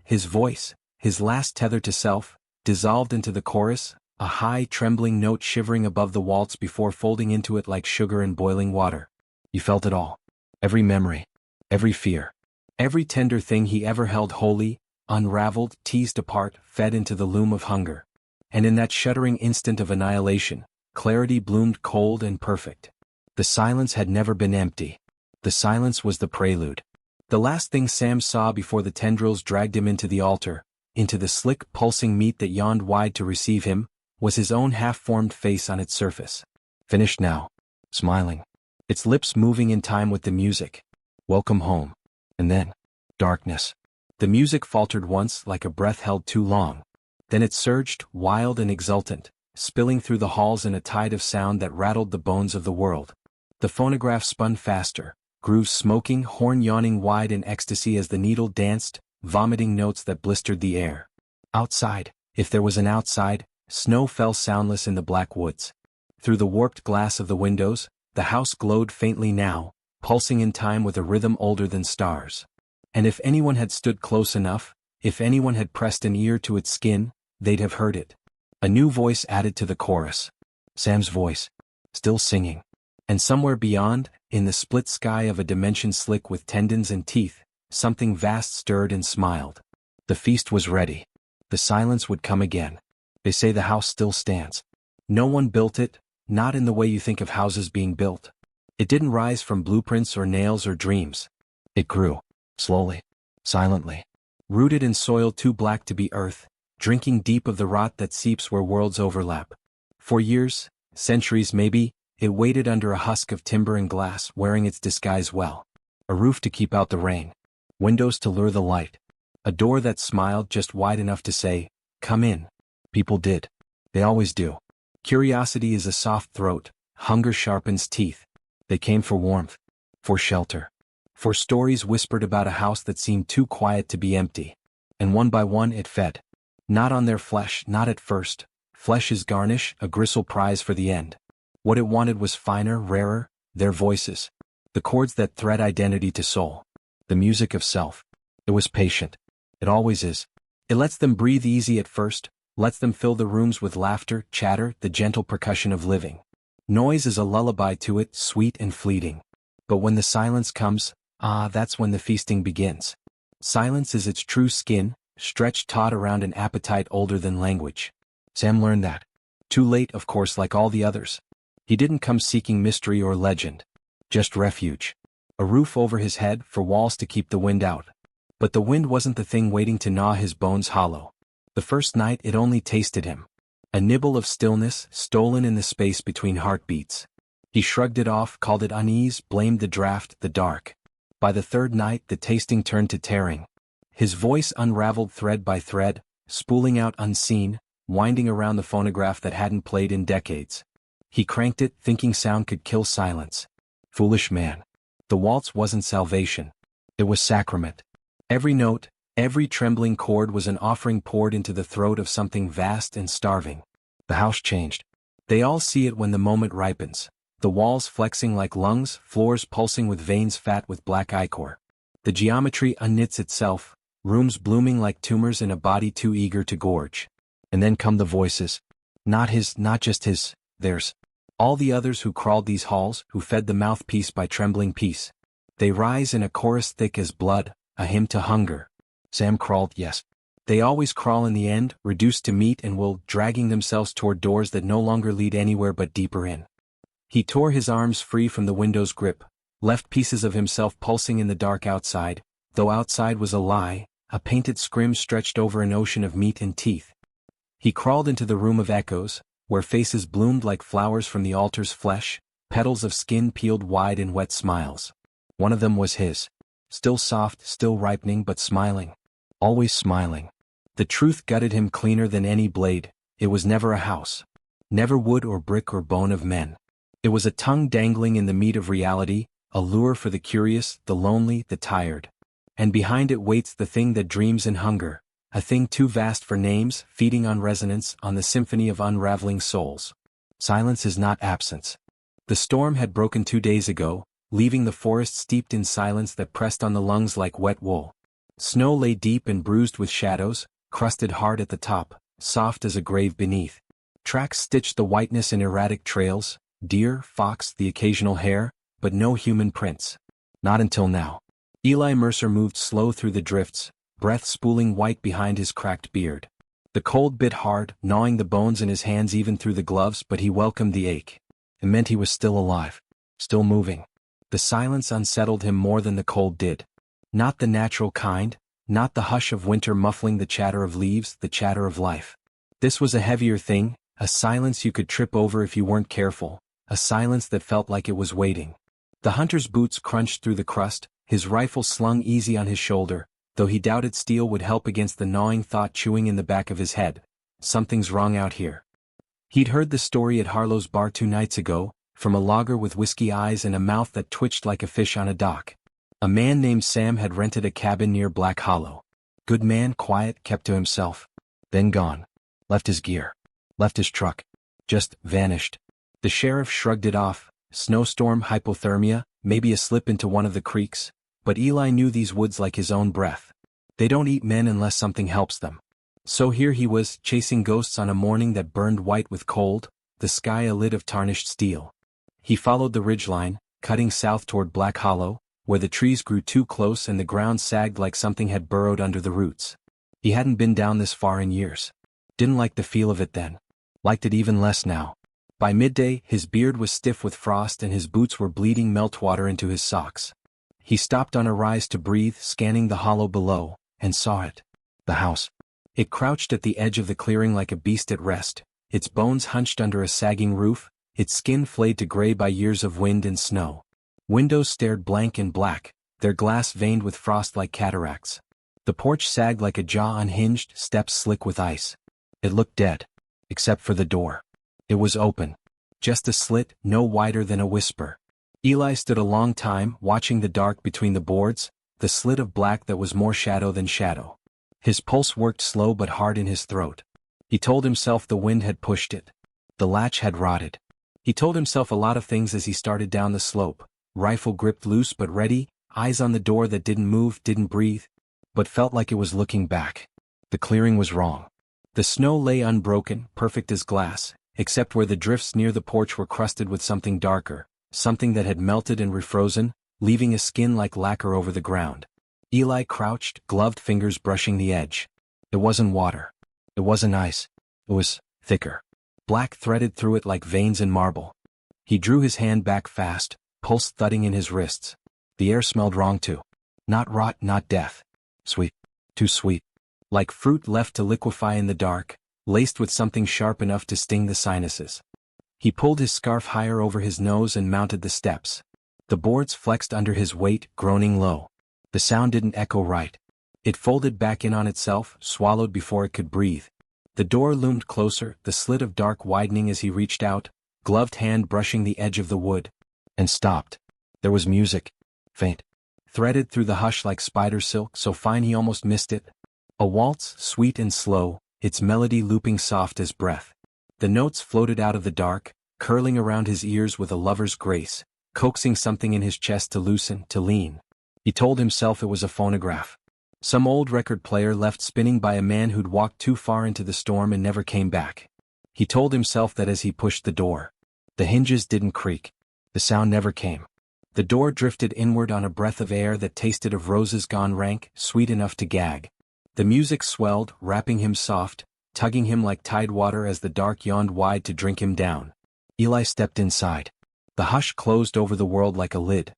His voice, his last tether to self, dissolved into the chorus, a high, trembling note shivering above the waltz before folding into it like sugar in boiling water. He felt it all. Every memory. Every fear. Every tender thing he ever held holy, unraveled, teased apart, fed into the loom of hunger. And in that shuddering instant of annihilation, clarity bloomed cold and perfect. The silence had never been empty. The silence was the prelude. The last thing Sam saw before the tendrils dragged him into the altar, into the slick, pulsing meat that yawned wide to receive him, was his own half-formed face on its surface. Finished now. Smiling. its lips moving in time with the music. Welcome home. And then, darkness. The music faltered once like a breath held too long. Then it surged, wild and exultant, spilling through the halls in a tide of sound that rattled the bones of the world. The phonograph spun faster, grooves smoking, horn yawning wide in ecstasy as the needle danced, vomiting notes that blistered the air. Outside, if there was an outside, snow fell soundless in the black woods. Through the warped glass of the windows, the house glowed faintly now, pulsing in time with a rhythm older than stars. And if anyone had stood close enough, if anyone had pressed an ear to its skin, they'd have heard it. A new voice added to the chorus. Sam's voice. Still singing. And somewhere beyond, in the split sky of a dimension slick with tendons and teeth, something vast stirred and smiled. The feast was ready. The silence would come again. They say the house still stands. No one built it, not in the way you think of houses being built. It didn't rise from blueprints or nails or dreams. It grew. Slowly. Silently. Rooted in soil too black to be earth, drinking deep of the rot that seeps where worlds overlap. For years, centuries maybe, it waited under a husk of timber and glass, wearing its disguise well. A roof to keep out the rain. Windows to lure the light. A door that smiled just wide enough to say, "Come in." People did. They always do. Curiosity is a soft throat, hunger sharpens teeth. They came for warmth. For shelter. For stories whispered about a house that seemed too quiet to be empty. And one by one it fed. Not on their flesh, not at first. Flesh is garnish, a gristle prize for the end. What it wanted was finer, rarer, their voices. The chords that thread identity to soul. The music of self. It was patient. It always is. It lets them breathe easy at first, lets them fill the rooms with laughter, chatter, the gentle percussion of living. Noise is a lullaby to it, sweet and fleeting. But when the silence comes, that's when the feasting begins. Silence is its true skin, stretched taut around an appetite older than language. Sam learned that. Too late, of course, like all the others. He didn't come seeking mystery or legend. Just refuge. A roof over his head, for walls to keep the wind out. But the wind wasn't the thing waiting to gnaw his bones hollow. The first night it only tasted him. A nibble of stillness, stolen in the space between heartbeats. He shrugged it off, called it unease, blamed the draft, the dark. By the third night the tasting turned to tearing. His voice unraveled thread by thread, spooling out unseen, winding around the phonograph that hadn't played in decades. He cranked it, thinking sound could kill silence. Foolish man. The waltz wasn't salvation. It was sacrament. Every note, every trembling chord was an offering poured into the throat of something vast and starving. The house changed. They all see it when the moment ripens. The walls flexing like lungs, floors pulsing with veins fat with black ichor. The geometry unknits itself, rooms blooming like tumors in a body too eager to gorge. And then come the voices. Not his, not just his, theirs. All the others who crawled these halls, who fed the mouthpiece by trembling peace. They rise in a chorus thick as blood, a hymn to hunger. Sam crawled, yes. They always crawl in the end, reduced to meat and wool, dragging themselves toward doors that no longer lead anywhere but deeper in. He tore his arms free from the window's grip, left pieces of himself pulsing in the dark outside, though outside was a lie, a painted scrim stretched over an ocean of meat and teeth. He crawled into the room of echoes, where faces bloomed like flowers from the altar's flesh, petals of skin peeled wide in wet smiles. One of them was his. Still soft, still ripening but smiling. Always smiling. The truth gutted him cleaner than any blade. It was never a house. Never wood or brick or bone of men. It was a tongue dangling in the meat of reality, a lure for the curious, the lonely, the tired. And behind it waits the thing that dreams in hunger, a thing too vast for names, feeding on resonance, on the symphony of unraveling souls. Silence is not absence. The storm had broken 2 days ago, leaving the forest steeped in silence that pressed on the lungs like wet wool. Snow lay deep and bruised with shadows, crusted hard at the top, soft as a grave beneath. Tracks stitched the whiteness in erratic trails, deer, fox, the occasional hare, but no human prints. Not until now. Eli Mercer moved slow through the drifts, breath spooling white behind his cracked beard. The cold bit hard, gnawing the bones in his hands even through the gloves, but he welcomed the ache. It meant he was still alive. Still moving. The silence unsettled him more than the cold did. Not the natural kind, not the hush of winter muffling the chatter of leaves, the chatter of life. This was a heavier thing, a silence you could trip over if you weren't careful, a silence that felt like it was waiting. The hunter's boots crunched through the crust, his rifle slung easy on his shoulder, though he doubted steel would help against the gnawing thought chewing in the back of his head. Something's wrong out here. He'd heard the story at Harlow's bar 2 nights ago, from a logger with whiskey eyes and a mouth that twitched like a fish on a dock. A man named Sam had rented a cabin near Black Hollow. Good man, quiet, kept to himself. Then gone. Left his gear. Left his truck. Just vanished. The sheriff shrugged it off. Snowstorm, hypothermia, maybe a slip into one of the creeks, but Eli knew these woods like his own breath. They don't eat men unless something helps them. So here he was, chasing ghosts on a morning that burned white with cold, the sky a lid of tarnished steel. He followed the ridgeline, cutting south toward Black Hollow, where the trees grew too close and the ground sagged like something had burrowed under the roots. He hadn't been down this far in years. Didn't like the feel of it then. Liked it even less now. By midday, his beard was stiff with frost and his boots were bleeding meltwater into his socks. He stopped on a rise to breathe, scanning the hollow below, and saw it. The house. It crouched at the edge of the clearing like a beast at rest, its bones hunched under a sagging roof, its skin flayed to gray by years of wind and snow. Windows stared blank and black, their glass veined with frost like cataracts. The porch sagged like a jaw unhinged, steps slick with ice. It looked dead. Except for the door. It was open. Just a slit, no wider than a whisper. Eli stood a long time, watching the dark between the boards, the slit of black that was more shadow than shadow. His pulse worked slow but hard in his throat. He told himself the wind had pushed it. The latch had rotted. He told himself a lot of things as he started down the slope, rifle gripped loose but ready, eyes on the door that didn't move, didn't breathe, but felt like it was looking back. The clearing was wrong. The snow lay unbroken, perfect as glass, except where the drifts near the porch were crusted with something darker, something that had melted and refrozen, leaving a skin like lacquer over the ground. Eli crouched, gloved fingers brushing the edge. It wasn't water. It wasn't ice. It was thicker. Black threaded through it like veins in marble. He drew his hand back fast, pulse thudding in his wrists. The air smelled wrong too. Not rot, not death. Sweet. Too sweet. Like fruit left to liquefy in the dark, laced with something sharp enough to sting the sinuses. He pulled his scarf higher over his nose and mounted the steps. The boards flexed under his weight, groaning low. The sound didn't echo right. It folded back in on itself, swallowed before it could breathe. The door loomed closer, the slit of dark widening as he reached out, gloved hand brushing the edge of the wood. And stopped. There was music. Faint. Threaded through the hush like spider silk, so fine he almost missed it. A waltz, sweet and slow, its melody looping soft as breath. The notes floated out of the dark, curling around his ears with a lover's grace, coaxing something in his chest to loosen, to lean. He told himself it was a phonograph. Some old record player left spinning by a man who'd walked too far into the storm and never came back. He told himself that as he pushed the door. The hinges didn't creak. The sound never came. The door drifted inward on a breath of air that tasted of roses gone rank, sweet enough to gag. The music swelled, wrapping him soft, tugging him like tidewater as the dark yawned wide to drink him down. Eli stepped inside. The hush closed over the world like a lid.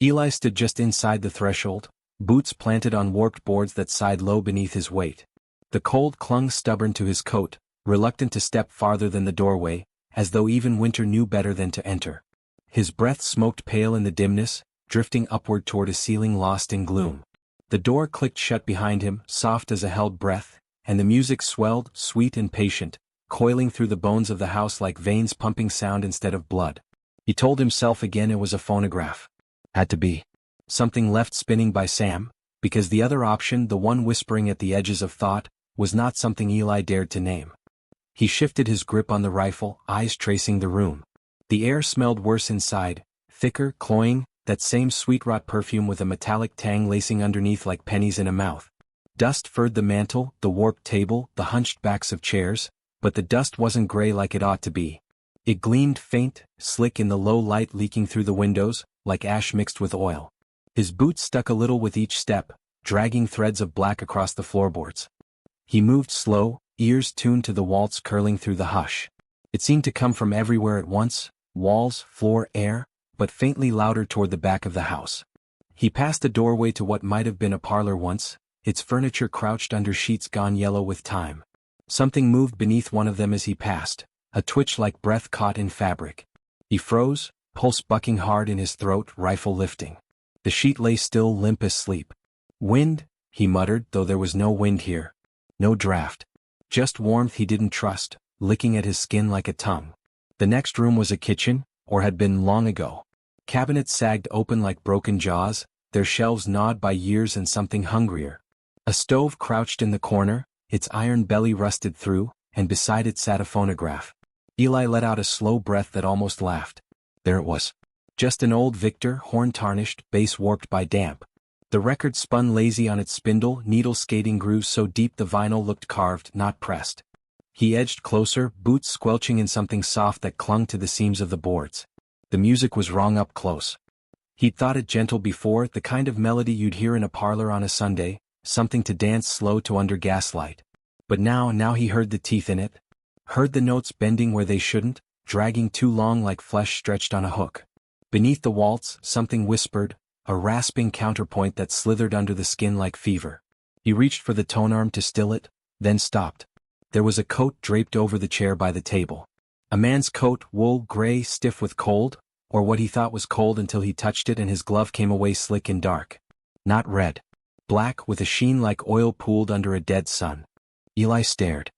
Eli stood just inside the threshold, boots planted on warped boards that sighed low beneath his weight. The cold clung stubborn to his coat, reluctant to step farther than the doorway, as though even winter knew better than to enter. His breath smoked pale in the dimness, drifting upward toward a ceiling lost in gloom. The door clicked shut behind him, soft as a held breath, and the music swelled, sweet and patient, coiling through the bones of the house like veins pumping sound instead of blood. He told himself again it was a phonograph. Had to be. Something left spinning by Sam, because the other option, the one whispering at the edges of thought, was not something Eli dared to name. He shifted his grip on the rifle, eyes tracing the room. The air smelled worse inside, thicker, cloying, that same sweet rot perfume with a metallic tang lacing underneath like pennies in a mouth. Dust furred the mantel, the warped table, the hunched backs of chairs, but the dust wasn't gray like it ought to be. It gleamed faint, slick in the low light leaking through the windows, like ash mixed with oil. His boots stuck a little with each step, dragging threads of black across the floorboards. He moved slow, ears tuned to the waltz curling through the hush. It seemed to come from everywhere at once, walls, floor, air, but faintly louder toward the back of the house. He passed a doorway to what might have been a parlor once, its furniture crouched under sheets gone yellow with time. Something moved beneath one of them as he passed, a twitch like breath caught in fabric. He froze, pulse bucking hard in his throat, rifle lifting. The sheet lay still, limp as sleep. Wind, he muttered, though there was no wind here. No draft. Just warmth he didn't trust, licking at his skin like a tongue. The next room was a kitchen, or had been long ago. Cabinets sagged open like broken jaws, their shelves gnawed by years and something hungrier. A stove crouched in the corner, its iron belly rusted through, and beside it sat a phonograph. Eli let out a slow breath that almost laughed. There it was. Just an old Victor, horn tarnished, bass warped by damp. The record spun lazy on its spindle, needle skating grooves so deep the vinyl looked carved, not pressed. He edged closer, boots squelching in something soft that clung to the seams of the boards. The music was wrong up close. He'd thought it gentle before, the kind of melody you'd hear in a parlor on a Sunday, something to dance slow to under gaslight. But now he heard the teeth in it. Heard the notes bending where they shouldn't, dragging too long like flesh stretched on a hook. Beneath the waltz, something whispered, a rasping counterpoint that slithered under the skin like fever. He reached for the tone arm to still it, then stopped. There was a coat draped over the chair by the table. A man's coat, wool, gray, stiff with cold, or what he thought was cold until he touched it and his glove came away slick and dark. Not red. Black with a sheen like oil pooled under a dead sun. Eli stared.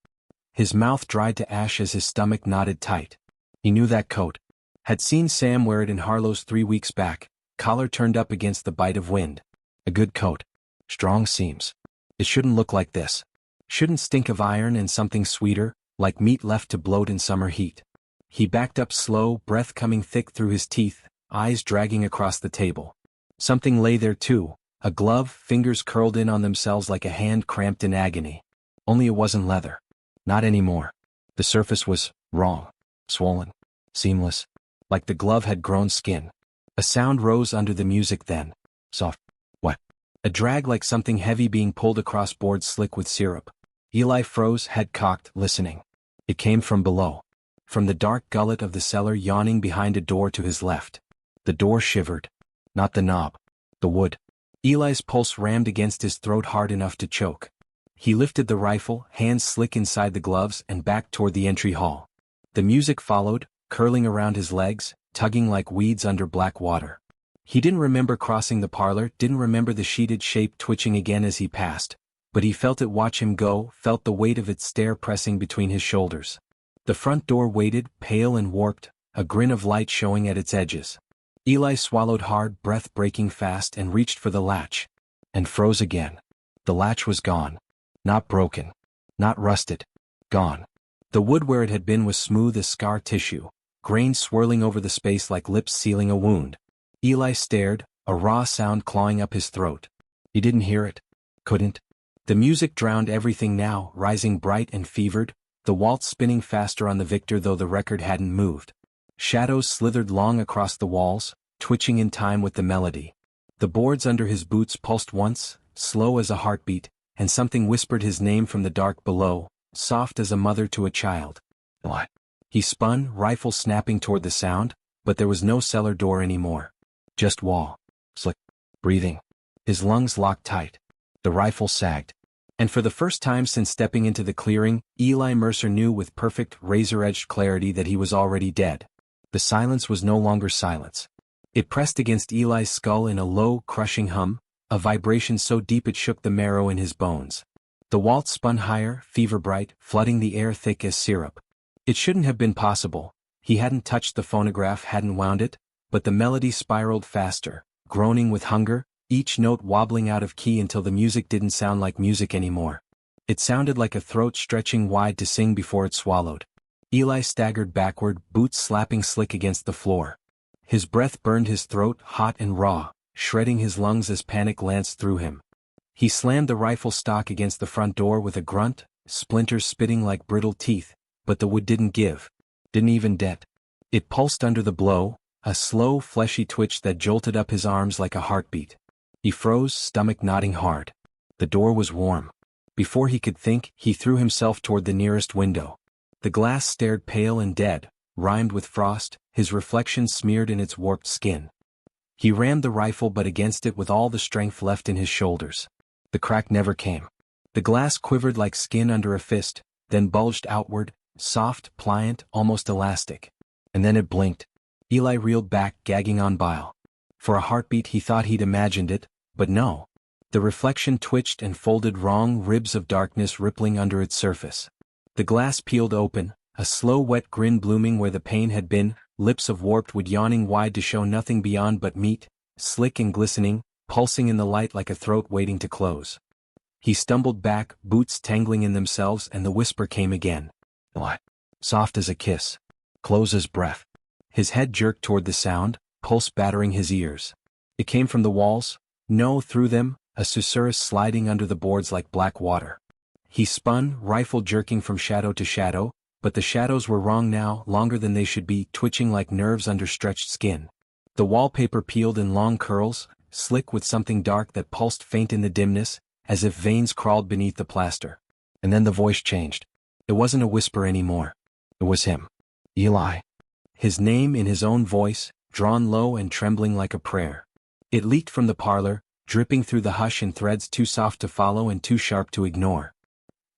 His mouth dried to ash as his stomach knotted tight. He knew that coat. Had seen Sam wear it in Harlow's 3 weeks back, collar turned up against the bite of wind. A good coat. Strong seams. It shouldn't look like this. Shouldn't stink of iron and something sweeter, like meat left to bloat in summer heat. He backed up slow, breath coming thick through his teeth, eyes dragging across the table. Something lay there too, a glove, fingers curled in on themselves like a hand cramped in agony. Only it wasn't leather. Not anymore. The surface was wrong. Swollen. Seamless. Like the glove had grown skin. A sound rose under the music then. Soft. What? A drag like something heavy being pulled across boards slick with syrup. Eli froze, head cocked, listening. It came from below. From the dark gullet of the cellar yawning behind a door to his left. The door shivered. Not the knob. The wood. Eli's pulse rammed against his throat hard enough to choke. He lifted the rifle, hands slick inside the gloves, and backed toward the entry hall. The music followed, curling around his legs, tugging like weeds under black water. He didn't remember crossing the parlor, didn't remember the sheeted shape twitching again as he passed, but he felt it watch him go, felt the weight of its stare pressing between his shoulders. The front door waited, pale and warped, a grin of light showing at its edges. Eli swallowed hard, breath breaking fast, and reached for the latch. And froze again. The latch was gone. Not broken. Not rusted. Gone. The wood where it had been was smooth as scar tissue, grains swirling over the space like lips sealing a wound. Eli stared, a raw sound clawing up his throat. He didn't hear it. Couldn't. The music drowned everything now, rising bright and fevered, the waltz spinning faster on the Victor though the record hadn't moved. Shadows slithered long across the walls, twitching in time with the melody. The boards under his boots pulsed once, slow as a heartbeat, and something whispered his name from the dark below, soft as a mother to a child. What? He spun, rifle snapping toward the sound, but there was no cellar door anymore. Just wall. Slick. Breathing. His lungs locked tight. The rifle sagged. And for the first time since stepping into the clearing, Eli Mercer knew with perfect, razor-edged clarity that he was already dead. The silence was no longer silence. It pressed against Eli's skull in a low, crushing hum, a vibration so deep it shook the marrow in his bones. The waltz spun higher, fever-bright, flooding the air thick as syrup. It shouldn't have been possible. He hadn't touched the phonograph, hadn't wound it, but the melody spiraled faster, groaning with hunger, each note wobbling out of key until the music didn't sound like music anymore. It sounded like a throat stretching wide to sing before it swallowed. Eli staggered backward, boots slapping slick against the floor. His breath burned his throat, hot and raw, shredding his lungs as panic lanced through him. He slammed the rifle stock against the front door with a grunt, splinters spitting like brittle teeth, but the wood didn't give. Didn't even dent. It pulsed under the blow, a slow, fleshy twitch that jolted up his arms like a heartbeat. He froze, stomach knotting hard. The door was warm. Before he could think, he threw himself toward the nearest window. The glass stared pale and dead, rimed with frost, his reflection smeared in its warped skin. He rammed the rifle but against it with all the strength left in his shoulders. The crack never came. The glass quivered like skin under a fist, then bulged outward, soft, pliant, almost elastic. And then it blinked. Eli reeled back, gagging on bile. For a heartbeat he thought he'd imagined it, but no. The reflection twitched and folded, wrong ribs of darkness rippling under its surface. The glass peeled open, a slow wet grin blooming where the pain had been, lips of warped wood yawning wide to show nothing beyond but meat, slick and glistening, pulsing in the light like a throat waiting to close. He stumbled back, boots tangling in themselves, and the whisper came again. What? Soft as a kiss. Close as breath. His head jerked toward the sound, pulse battering his ears. It came from the walls, no, through them, a susurrus sliding under the boards like black water. He spun, rifle jerking from shadow to shadow, but the shadows were wrong now, longer than they should be, twitching like nerves under stretched skin. The wallpaper peeled in long curls, slick with something dark that pulsed faint in the dimness, as if veins crawled beneath the plaster. And then the voice changed. It wasn't a whisper anymore. It was him. Eli. His name in his own voice, drawn low and trembling like a prayer. It leaked from the parlor, dripping through the hush in threads too soft to follow and too sharp to ignore.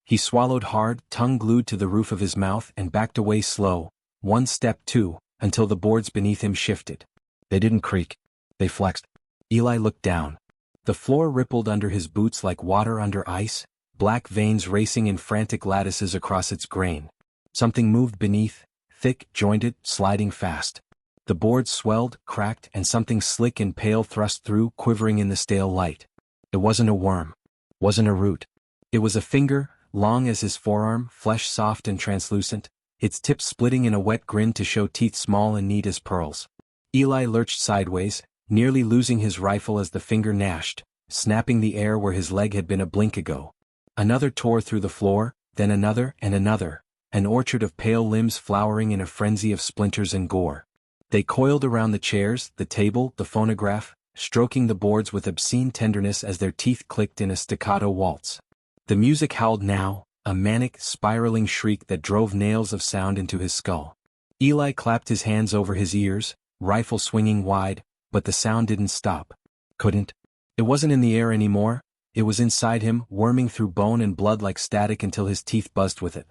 He swallowed hard, tongue glued to the roof of his mouth, and backed away slow, one step, two, until the boards beneath him shifted. They didn't creak. They flexed. Eli looked down. The floor rippled under his boots like water under ice, black veins racing in frantic lattices across its grain. Something moved beneath, thick, jointed, sliding fast. The boards swelled, cracked, and something slick and pale thrust through, quivering in the stale light. It wasn't a worm. Wasn't a root. It was a finger, long as his forearm, flesh soft and translucent, its tip splitting in a wet grin to show teeth small and neat as pearls. Eli lurched sideways, nearly losing his rifle as the finger gnashed, snapping the air where his leg had been a blink ago. Another tore through the floor, then another and another, an orchard of pale limbs flowering in a frenzy of splinters and gore. They coiled around the chairs, the table, the phonograph, stroking the boards with obscene tenderness as their teeth clicked in a staccato waltz. The music howled now, a manic, spiraling shriek that drove nails of sound into his skull. Eli clapped his hands over his ears, rifle swinging wide, but the sound didn't stop. Couldn't. It wasn't in the air anymore, it was inside him, worming through bone and blood like static until his teeth buzzed with it.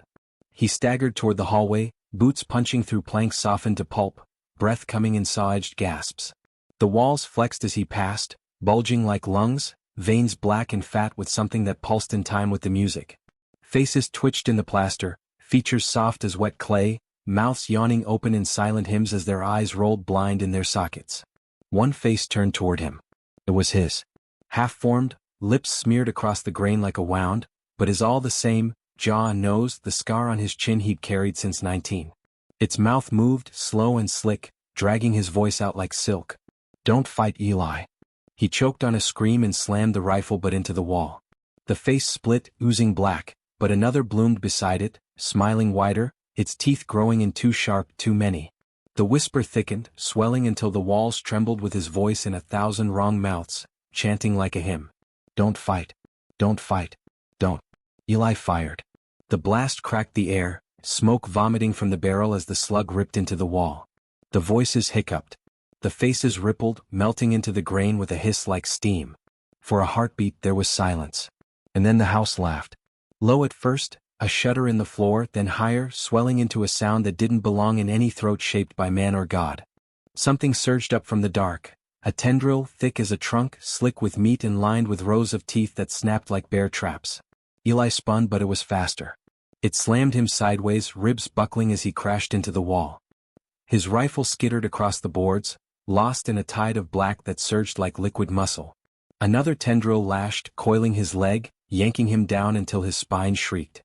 He staggered toward the hallway, boots punching through planks softened to pulp, breath coming in saw-edged gasps. The walls flexed as he passed, bulging like lungs, veins black and fat with something that pulsed in time with the music. Faces twitched in the plaster, features soft as wet clay, mouths yawning open in silent hymns as their eyes rolled blind in their sockets. One face turned toward him. It was his. Half-formed, lips smeared across the grain like a wound, but is all the same, jaw and nose, the scar on his chin he'd carried since 19. Its mouth moved, slow and slick, dragging his voice out like silk. Don't fight, Eli. He choked on a scream and slammed the rifle butt into the wall. The face split, oozing black, but another bloomed beside it, smiling wider, its teeth growing in too sharp, too many. The whisper thickened, swelling until the walls trembled with his voice in 1,000 wrong mouths, chanting like a hymn. Don't fight. Don't fight. Don't. Eli fired. The blast cracked the air, smoke vomiting from the barrel as the slug ripped into the wall. The voices hiccuped. The faces rippled, melting into the grain with a hiss like steam. For a heartbeat there was silence. And then the house laughed. Low at first, a shudder in the floor, then higher, swelling into a sound that didn't belong in any throat shaped by man or God. Something surged up from the dark, a tendril thick as a trunk, slick with meat and lined with rows of teeth that snapped like bear traps. Eli spun, but it was faster. It slammed him sideways, ribs buckling as he crashed into the wall. His rifle skittered across the boards, lost in a tide of black that surged like liquid muscle. Another tendril lashed, coiling his leg, yanking him down until his spine shrieked.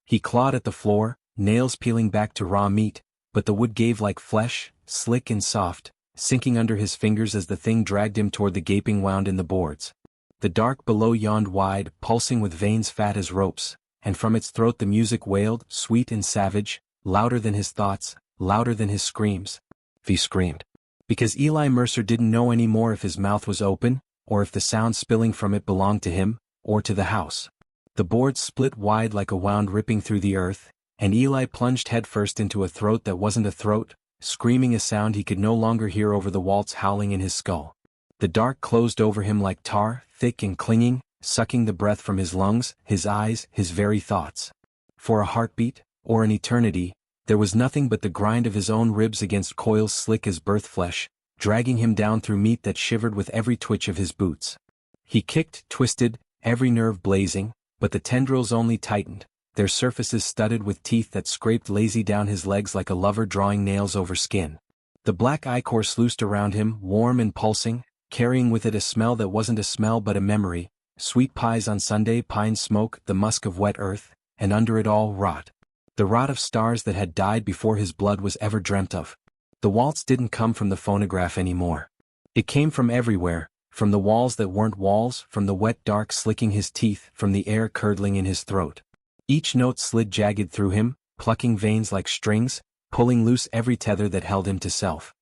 He clawed at the floor, nails peeling back to raw meat, but the wood gave like flesh, slick and soft, sinking under his fingers as the thing dragged him toward the gaping wound in the boards. The dark below yawned wide, pulsing with veins fat as ropes, and from its throat the music wailed, sweet and savage, louder than his thoughts, louder than his screams. He screamed. Because Eli Mercer didn't know anymore if his mouth was open, or if the sound spilling from it belonged to him, or to the house. The boards split wide like a wound ripping through the earth, and Eli plunged headfirst into a throat that wasn't a throat, screaming a sound he could no longer hear over the waltz howling in his skull. The dark closed over him like tar, thick and clinging, sucking the breath from his lungs, his eyes, his very thoughts. For a heartbeat, or an eternity, There was nothing but the grind of his own ribs against coils slick as birth flesh, dragging him down through meat that shivered with every twitch of his boots. He kicked, twisted, every nerve blazing, but the tendrils only tightened, their surfaces studded with teeth that scraped lazy down his legs like a lover drawing nails over skin. The black ichor sluiced around him, warm and pulsing, carrying with it a smell that wasn't a smell but a memory, sweet pies on Sunday, pine smoke, the musk of wet earth, and under it all rot. The rot of stars that had died before his blood was ever dreamt of. The waltz didn't come from the phonograph anymore. It came from everywhere, from the walls that weren't walls, from the wet dark slicking his teeth, from the air curdling in his throat. Each note slid jagged through him, plucking veins like strings, pulling loose every tether that held him to self.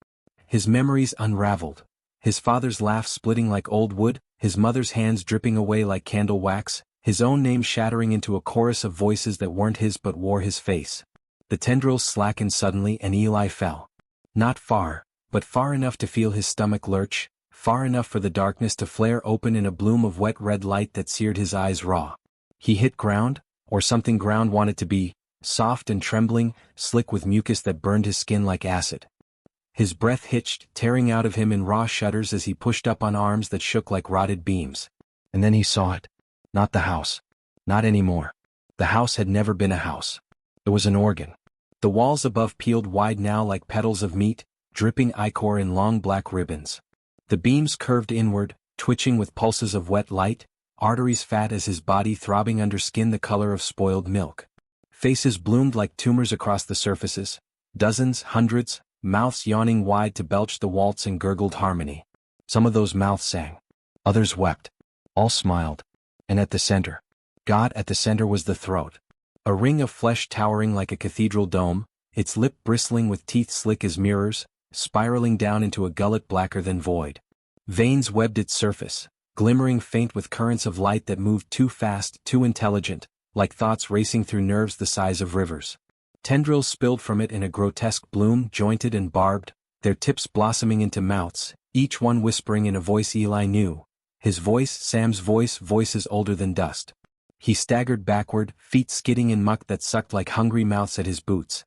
His memories unraveled. His father's laugh splitting like old wood, his mother's hands dripping away like candle wax, his own name shattering into a chorus of voices that weren't his but wore his face. The tendrils slackened suddenly and Eli fell. Not far, but far enough to feel his stomach lurch, far enough for the darkness to flare open in a bloom of wet red light that seared his eyes raw. He hit ground, or something ground wanted to be, soft and trembling, slick with mucus that burned his skin like acid. His breath hitched, tearing out of him in raw shudders as he pushed up on arms that shook like rotted beams. And then he saw it. Not the house. Not anymore. The house had never been a house. It was an organ. The walls above peeled wide now like petals of meat, dripping ichor in long black ribbons. The beams curved inward, twitching with pulses of wet light, arteries fat as his body throbbing under skin the color of spoiled milk. Faces bloomed like tumors across the surfaces, dozens, hundreds, mouths yawning wide to belch the waltz in gurgled harmony. Some of those mouths sang. Others wept. All smiled. And at the center, God at the center was the throat. A ring of flesh towering like a cathedral dome, its lip bristling with teeth slick as mirrors, spiraling down into a gullet blacker than void. Veins webbed its surface, glimmering faint with currents of light that moved too fast, too intelligent, like thoughts racing through nerves the size of rivers. Tendrils spilled from it in a grotesque bloom, jointed and barbed, their tips blossoming into mouths, each one whispering in a voice Eli knew. His voice, Sam's voice, voices older than dust. He staggered backward, feet skidding in muck that sucked like hungry mouths at his boots.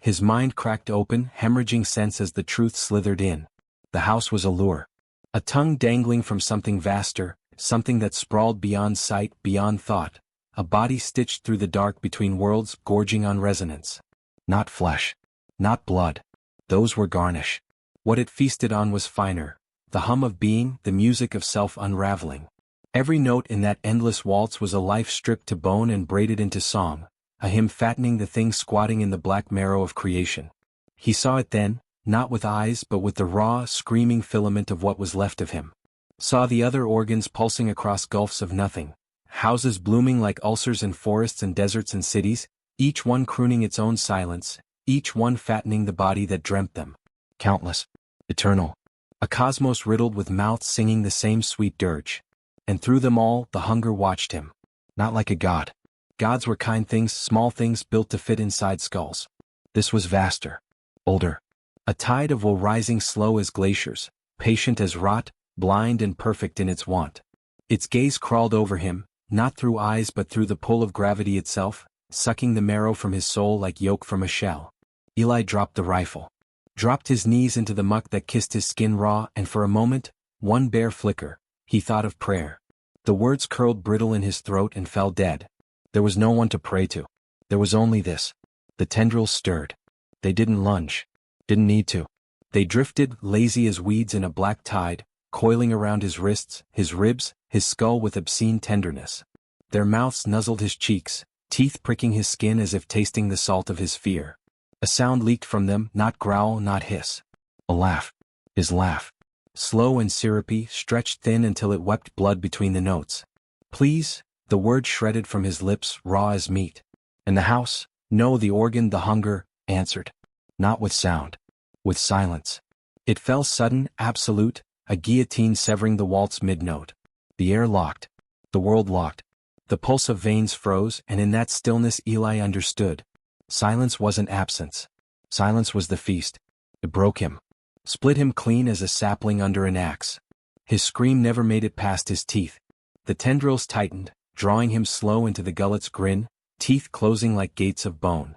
His mind cracked open, hemorrhaging sense as the truth slithered in. The house was a lure. A tongue dangling from something vaster, something that sprawled beyond sight, beyond thought. A body stitched through the dark between worlds, gorging on resonance. Not flesh. Not blood. Those were garnish. What it feasted on was finer. The hum of being, the music of self-unraveling. Every note in that endless waltz was a life stripped to bone and braided into song, a hymn fattening the thing squatting in the black marrow of creation. He saw it then, not with eyes but with the raw, screaming filament of what was left of him. Saw the other organs pulsing across gulfs of nothing, houses blooming like ulcers in forests and deserts and cities, each one crooning its own silence, each one fattening the body that dreamt them. Countless. Eternal. A cosmos riddled with mouths singing the same sweet dirge. And through them all, the hunger watched him. Not like a god. Gods were kind things, small things built to fit inside skulls. This was vaster. Older. A tide of woe rising slow as glaciers, patient as rot, blind and perfect in its want. Its gaze crawled over him, not through eyes but through the pull of gravity itself, sucking the marrow from his soul like yolk from a shell. Eli dropped the rifle. Dropped his knees into the muck that kissed his skin raw, and for a moment, one bare flicker, he thought of prayer. The words curled brittle in his throat and fell dead. There was no one to pray to. There was only this. The tendrils stirred. They didn't lunge. Didn't need to. They drifted, lazy as weeds in a black tide, coiling around his wrists, his ribs, his skull with obscene tenderness. Their mouths nuzzled his cheeks, teeth pricking his skin as if tasting the salt of his fear. A sound leaked from them, not growl, not hiss. A laugh. His laugh. Slow and syrupy, stretched thin until it wept blood between the notes. Please, the word shredded from his lips, raw as meat. And the house, no, the organ, the hunger, answered. Not with sound. With silence. It fell sudden, absolute, a guillotine severing the waltz mid-note. The air locked. The world locked. The pulse of veins froze, and in that stillness Eli understood. Silence wasn't absence. Silence was the feast. It broke him. Split him clean as a sapling under an axe. His scream never made it past his teeth. The tendrils tightened, drawing him slow into the gullet's grin, teeth closing like gates of bone.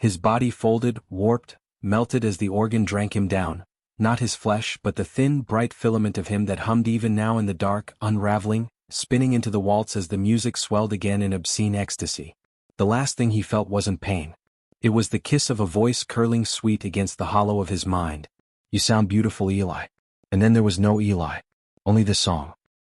His body folded, warped, melted as the organ drank him down, not his flesh but the thin, bright filament of him that hummed even now in the dark, unraveling, spinning into the waltz as the music swelled again in obscene ecstasy. The last thing he felt wasn't pain. It was the kiss of a voice curling sweet against the hollow of his mind. "You sound beautiful, Eli." And then there was no Eli. Only the song.